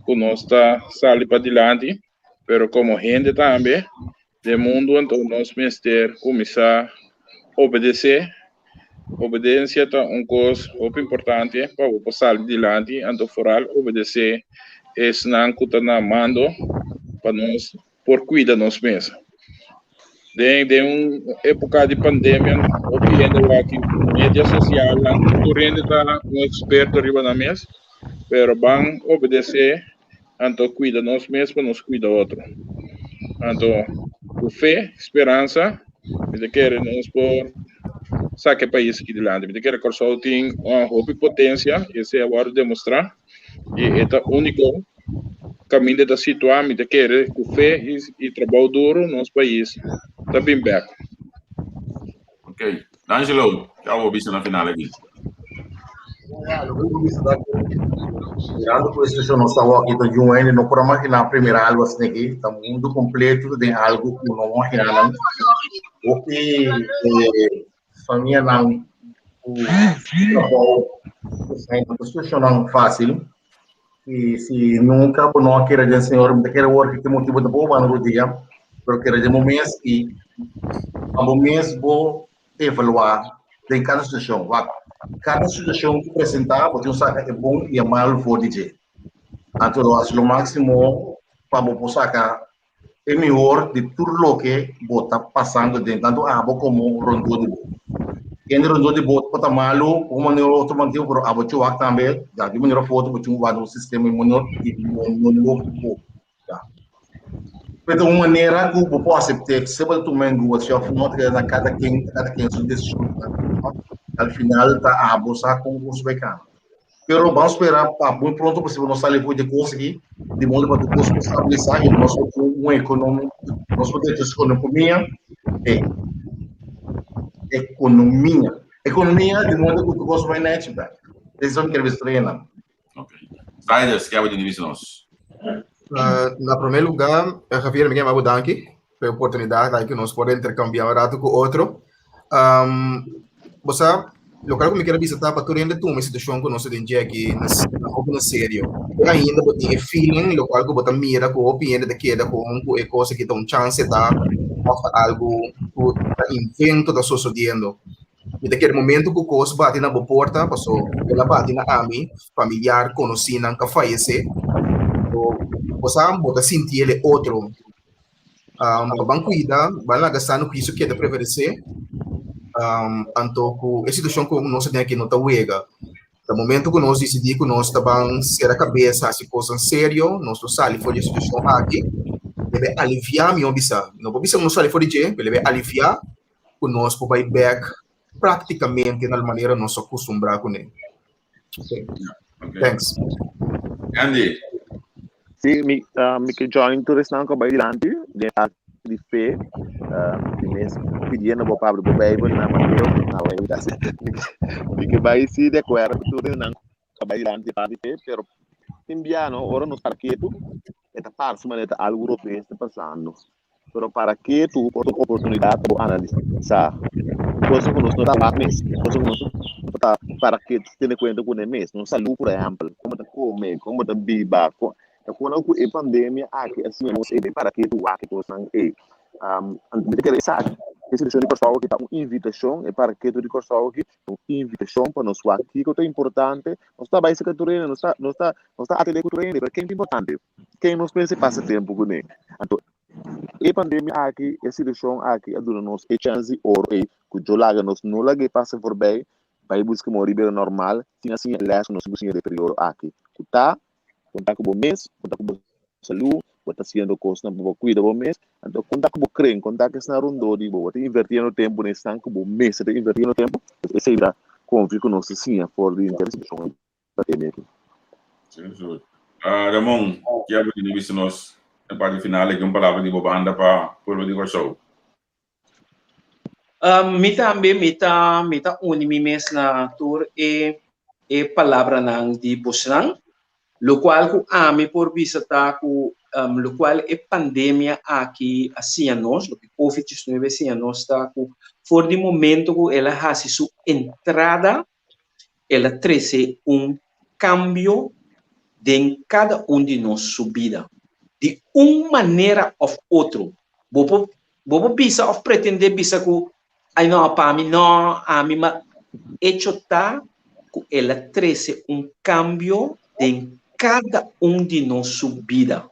que nós tá sair para diante, pero como gente também do mundo, então nós mestre começar a obedecer. Obediência é coisa muito importante para passar adiante, então foral obedecer é não que está na mando para nós por cuidar nós mesmos. De uma época de pandemia, o que ainda aqui mídia social, o rende está experto arriba na mesa, pero vão obedecer, então cuida nós mesmos para nos cuidar outro. Então, com fé, esperança, me quer nós por saque país aqui de lá, me quer que só tem uma potência, esse é agora demonstrar, e é o único caminho da situação, me quer com fé e trabalho duro no nosso país, está bem back. Ok, Angelo, que é o visto na final aqui. Mirando por isso, nós estamos aqui de um ano, não podemos imaginar a primeira algo assim aqui, está mundo completo de algo que não imaginamos. O que família não a situação não fácil, e se nunca não quer dizer senhor, não quer work que motivo de boa no dia, porque quer dizer momento e a momento vou evaluar de cada situação, cada situação que apresentar, porque um saca é bom e é mal for dizer. Então, o máximo para você sacar é melhor de tudo o que está passando dentro, tanto a água como o rondô de boa. Quem rondô de boa está malo, como maneira outro mantivo, pero a água chuva também, já de maneira foto, porque um sistema imunológico e imunológico. Então, uma maneira que eu posso aceitar, se você também gosta de fazer na cada quem sua decisão, ao final está a bolsa com os becanos. Pero vamos esperar para muito pronto possível nós sair de conseguir de modo para depois estabilizar e nós uma economia, nós podemos economia Economia de modo que tu gosta vai net back. Decisão que eles treinam. Siders, que é o de nós. Na primeiro lugar, Javier, me chamo Danke pela oportunidade que nós podemos intercambiar um rato com o outro. Você, local que me quero visitar para tu render uma situação que nós temos aqui na sério. Ainda tem feeling local que você mira com a opinião de que é coisa que tem chance de algo que invento da sucedendo. E naquele momento que o coisa bate na boa porta, passou ela bate na ami, familiar, conhecido, que falece. Você pode sentir ele outro. Para cuidar, vai gastar no que isso quer prevalecer. Então, a situação que nós temos aqui não está uega. No momento que nós decidimos que nós estamos ser a cabeça, assim, coisa sério, nós não saímos fora da situação aqui, deve aliviar minha obisa. Não pode ser que nós saímos fora de deve aliviar que nós podemos back praticamente na maneira nós acostumamos com ele. Okay. Thanks. Andy. Sì, mi join tu restando com bailante de fé, pedindo para o Bible na maneira na web que vai se de acordo tudo não bailante de fé, pero timbiano ora nos parqueto eta parso maneta algo europeu está passando, pero para que tu oportunidade para analisar coisa que nós não tá mês, coisa que nós tá para que tu tenha conta com o mês, não saúde por exemplo, como tá comer, como tá biba. Quando a pandemia aqui assim nós é para que tu aqui possam antes de começar esse de pessoal que tá uma invitação é para que tu de pessoal que uma invitação para nós aqui que é importante nós está bem secretário nós está atender cultura para quem é importante quem nos pensa passa tempo com ele então a pandemia aqui a situação aqui a dura nós a chance ou que o laga nós não laga passa por bem vai buscar uma vida normal tinha assim nós buscamos de período aqui tá contar com o mês, contar com a saúde, contar sendo coisa para cuidar do mês, então contar com o creme, contar que está rondo de boa, tem invertir no tempo nesse tanque o mês, tem invertir no tempo, esse irá confirmar não se sim for de interesse para ter aqui. Sim. Ramon, que é o que nós nós na parte final que palavra de banda para o de show. Me também unir mês na tour e palavra não de Bosnan. Lo qual ku ami por visitar ku lo qual é pandemia aqui assim a nós, lo que COVID-19 assim a nós está ku for de momento que ela faz sua entrada, ela traz cambio em cada de nós sua vida, de maneira ou outra. Bobo bisa of pretender bisa ku ai não para mim não a mim mas hecho tá ku ela traz cambio em cada de nós sua vida.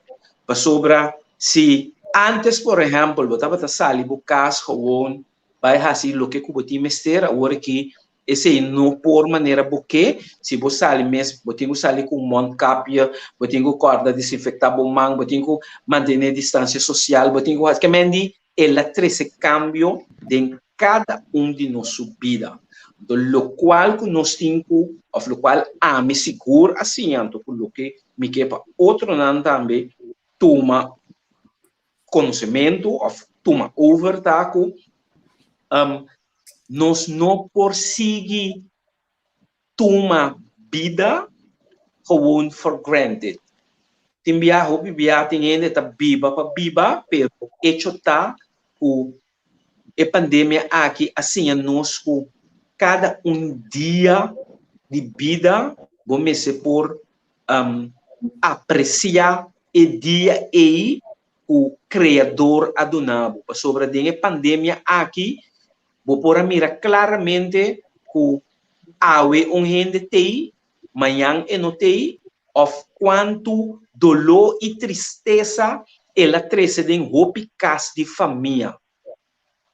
Para sobra, se antes, por exemplo, você estava sali bukas gewoon, vai fazer o que você tem mestre, agora que esse não por maneira buque, se você sali mesmo, você tem que sair com moncapia, você tem que corda desinfectável mão, você tem que manter a distância social, você tem que fazer que mendi, ela traz cambio em cada de nós sua vida. Do qual que nós temos, ou do qual me seguro assim, então, lo que me quepa outro não também toma conhecimento, ou toma overtaco, nós não por seguir toma vida, gewoon for granted. Tem biar tem ainda tá biba para biba, pero hecho tá o a pandemia aqui assim nós com cada dia de vida, vamos por apreciar o dia e o Criador adonado. Sobre a pandemia aqui, vou por mirar claramente que awe gente tem, manhã e não tem, of quanto dolor e tristeza ela traz em roupa casa de família.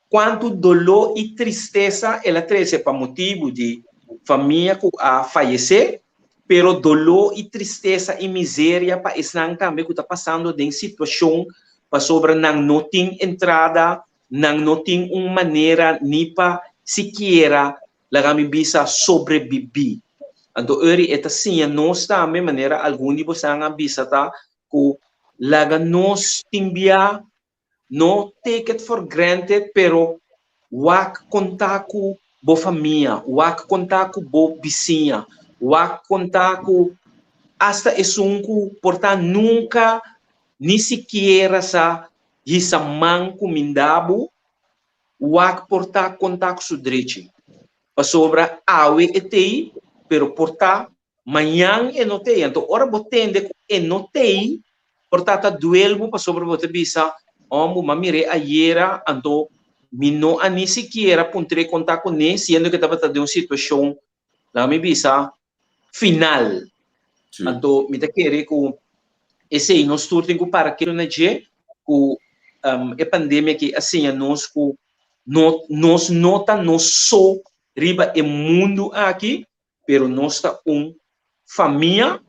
Quanto dolor e tristeza ela traz para motivo de família que a falecer, pero dolor e tristeza e miséria para estar também que está passando em situação para sobre não tem entrada, não tem uma maneira nem para sequer lá bisa sobreviver. Então, é assim, nós também maneira algum de vocês bisa tá que lá nós não take it for granted, pero wak contar com bo família, wak contar com bo vizinha, wak contar com hasta esunku, portanto nunca ni sequer sa hisamang kumindabo, wak portar contar com su direito. Pa sobra awe etei, pero portar manhã e notei, então ora botende e notei, portanto duelmo pa sobra bote bisa, omo mamire ayera, então mi no ani sequer puntre contar com ne, sendo que estava de uma situação lá me bisa final. Então me tá querer com esse nós turtem com para que não é com a pandemia que assim nós com nós nota nós só riba e mundo aqui, pero nós tá família,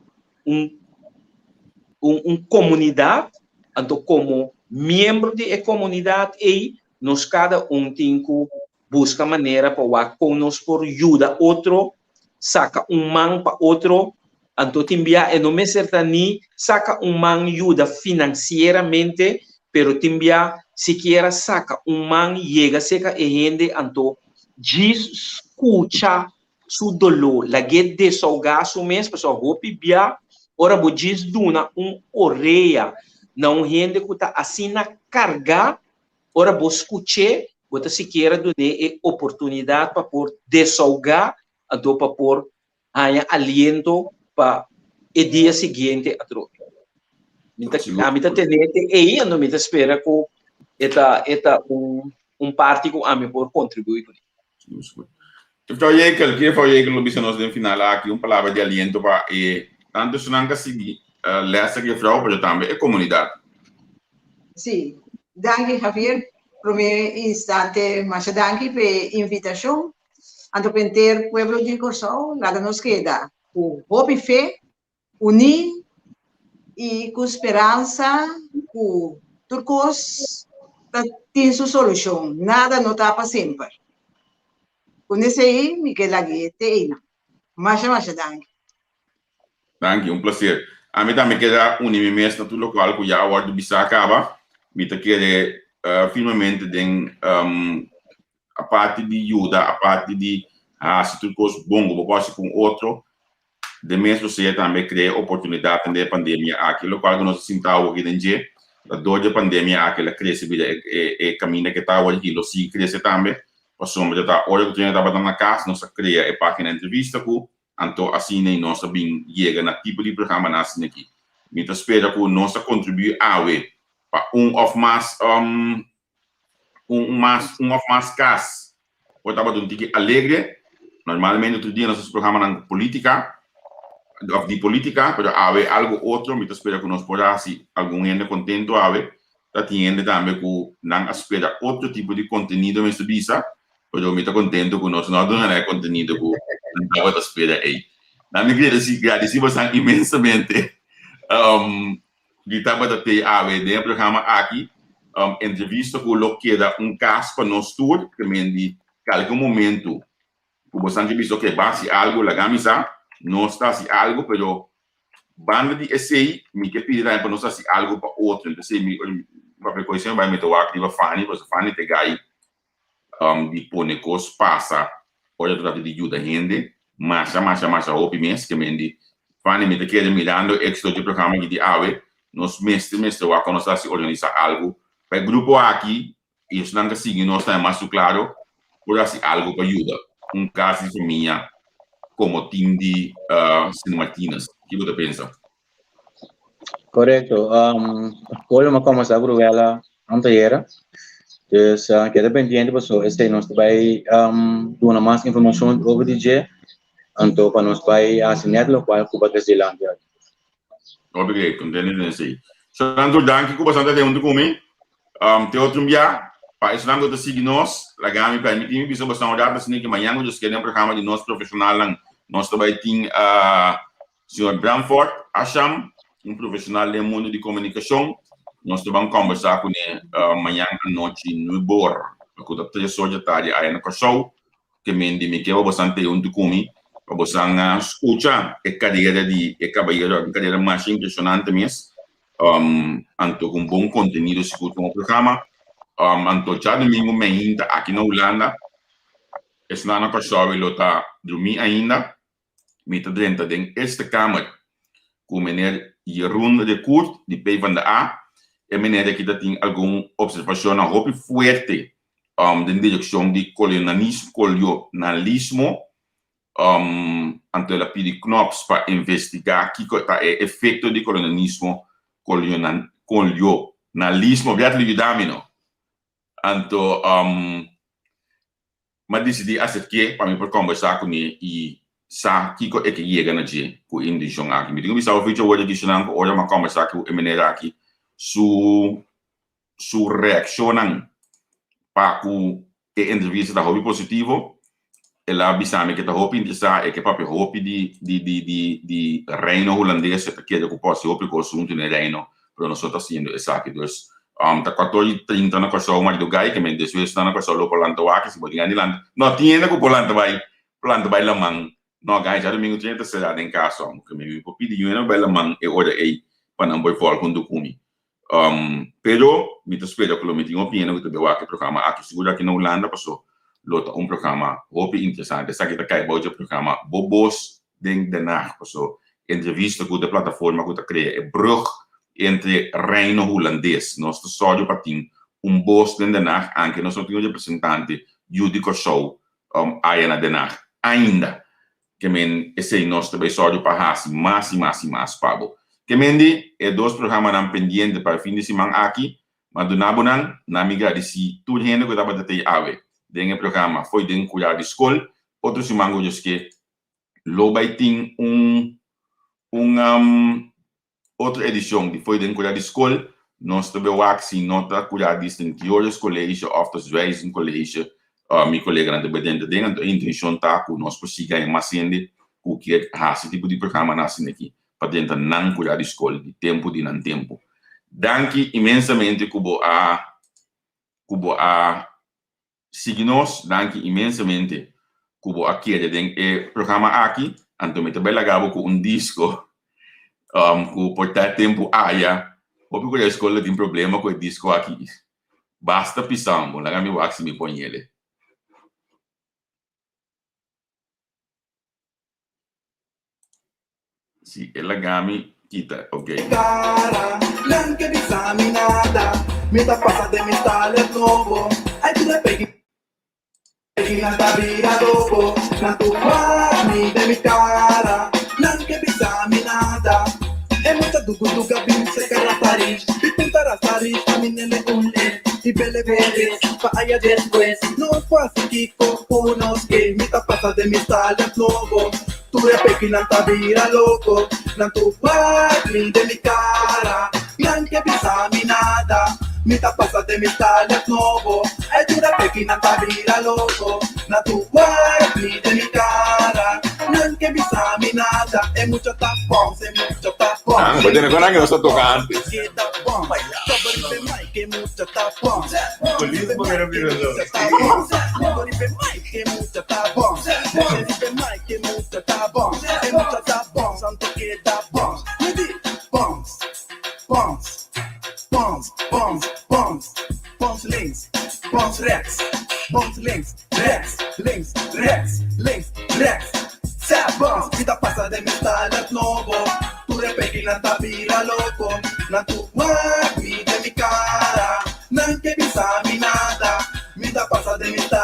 comunidade, então como membro de comunidade e nós cada tem que buscar maneira para com nós por ajuda outro, saca man para outro, então timbia e não me certani saca man ajuda financeiramente, pero timbia sequer saca man chega seca e gente então escuta su dolor, la get desahogar su mês, pessoal, hopi bia, ora budis duna orelha, não gente que tá assim na carga, ora bo escuche, bota sequer dune e oportunidade para por desahogar, então para por aliento para o dia seguinte a troca. A mim tá tenente e não me espera com eta parte com a mim por contribuir com isso. Então, eu queria fazer que o nós no final aqui palavra de aliento para tanto se não conseguir lessa que frau para também a comunidade. Sim, danke Javier, primeiro instante, mas danke pela invitação. Anto penter pueblo de Corsão, nada nos queda. Com hope fé, unir e com esperança, com turcos, tem sua solução. Nada não está para sempre. Com esse aí, me queda aqui, mas danke. Danke, prazer. A mim também queda unir mesmo no local que já o do bisa acaba. Me tá querer firmemente den a parte de ajuda, a parte de se tudo coisa bom, posso com outro, de mesmo se também criar oportunidade de pandemia aquilo qual que nós sentamos aqui dentro, da dor de pandemia aquela cresce vida e caminho que tá hoje lo se cresce também, passamos já tá olha que já tava na casa, nós cria e página entrevista com, então assim nem nós bem chega na tipo de programa nasce aqui, me tá espera que nós contribuir a para of mais cas, o tava um tique alegre. Normalmente outro dia nós programas na política, de política, pero há algo outro, me espera que nós possamos algum gente contento ave, tá tendo também que não espera outro tipo de conteúdo mesmo bisa, pero me tá contento que nós não damos conteúdo que não tava espera aí. Na minha agradecer bastante imensamente. De tava ter ave de programa aqui, entrevista com o que dá caso para nós tour, que me de algum momento o bastante visto que base algo la camisa no está si algo pero banda de esse me que pedir para nós assim algo para outro então se me para coisa vai meter o aqui vai fani te gai de ponecos passa olha tudo de ajuda gente mas o primeiro que me de fani me te quer mirando extra de programa de ave nós mestre o que nós assim organizar algo para grupo aqui e isso não que sigue nós está mais claro por assim algo para ajuda caso de família como time de San Martínez. O que você pensa? Correto. Como começar a gruela anterior, então queda pendiente pessoal, nós vai dar mais informação sobre o DJ, então para nós vai assinar o qual Cuba Brasilândia. Obrigado, contente nesse aí. Santo danke Cuba Santa de onde comi, te outro dia. Para isso não gosto de nós, lá gami permitir me bisa bastante olhar assim que amanhã nós queremos programa de nós profissional lá nós também tem Sr. Bramford Asham, profissional do mundo de comunicação, nós vamos conversar com ele amanhã à noite no Bor, porque o 3 horas da tarde aí na Corsão, que me quer bastante onde comi, para você escutar a carreira de carreira mais impressionante mesmo, então com bom conteúdo escuta o programa. Anto já domingo me ainda aqui na Holanda es na na kashawi lota dumi ainda met dentro den Eerste Kamer com meneer Jeroen de Koert, de PvdA, e meneer que tem alguma observação na roupa fuerte de direção de colonialismo ante la pidi knops para investigar que é o efeito de colonialismo viat lividamino anto mas decidi hacer que para mim por conversar com ele e sa kiko é que chega na dia com indicação aqui me digo bisa o vídeo hoje que não hoje uma conversa com o meneer aqui su reação para o entrevista da hobby positivo ela bisame que tá hobby interessar é que papi hobby de reino holandês que é que posso hobby com assunto no reino para nós estamos fazendo isso aqui dus tá 14:30 na coisa uma do gai que me desvia na coisa lo polanta aqui se pode ganhar land não tinha que polanta vai lamang no gai já domingo tinha terceira em casa que me pedi uma bela man e ora aí para não for com do comi pero me espero que lo me tenho opinião que tu aqui programa aqui segura aqui na Holanda passou lota programa hope interessante essa que tá cai bojo programa bobos den Haag passou entrevista com a plataforma que tá cria é brug entre reino holandês nós sódio para ter bos den Haag anche nós temos representante judico show aí na Den Haag ainda que men esse nosso episódio para hasi mais pago que mendi é dois programas não pendente para fim de semana aqui mas do nabonan na migra de si tudo gente que estava até ave dentro do programa foi dentro cuidar de escola outro semana eu que lo vai ter outra edição de foi dentro cuidar de escola nós também aqui nota cuidar de distintiores colégio of the Zwijzen colégio meu colega não deve dentro a intenção tá com nós prosseguir mais ainda o que é esse tipo de programa nasce aqui para tentar não cuidar de escola de tempo de não tempo danke imensamente cubo a signos danke imensamente cubo aqui de programa aqui anto me também lagavo com disco com portar tempo aia ou porque a escola tem problema com o disco aqui basta pisar bom lá me wax me põe ele si ela gami kita ok cara non che disaminata mi ta passa de mi stale nuovo ai tu le peghi la vira dopo la tua mi de mi cara non che disaminata e muita duga pinse cara Paris y pintar a Paris caminele un y belle veres pa allá después no fue así que unos que mi ta passa de mi stale nuovo tu le peghi la vira loco la tua mi de mi cara non che disaminata mi ta passa de mi stale nuovo e tu le peghi la vira loco la tua mi de mi cara non che disaminata e mucho tapón pues tiene con que no está tocando que mucho tapón Polismo que no quiero que mucho tapón que mucho tapón e mucho tapón santo que tapón me di bombs links bombs rex Sabons, mi ta passa de mi style nuovo tu le peghi la vira loco la tu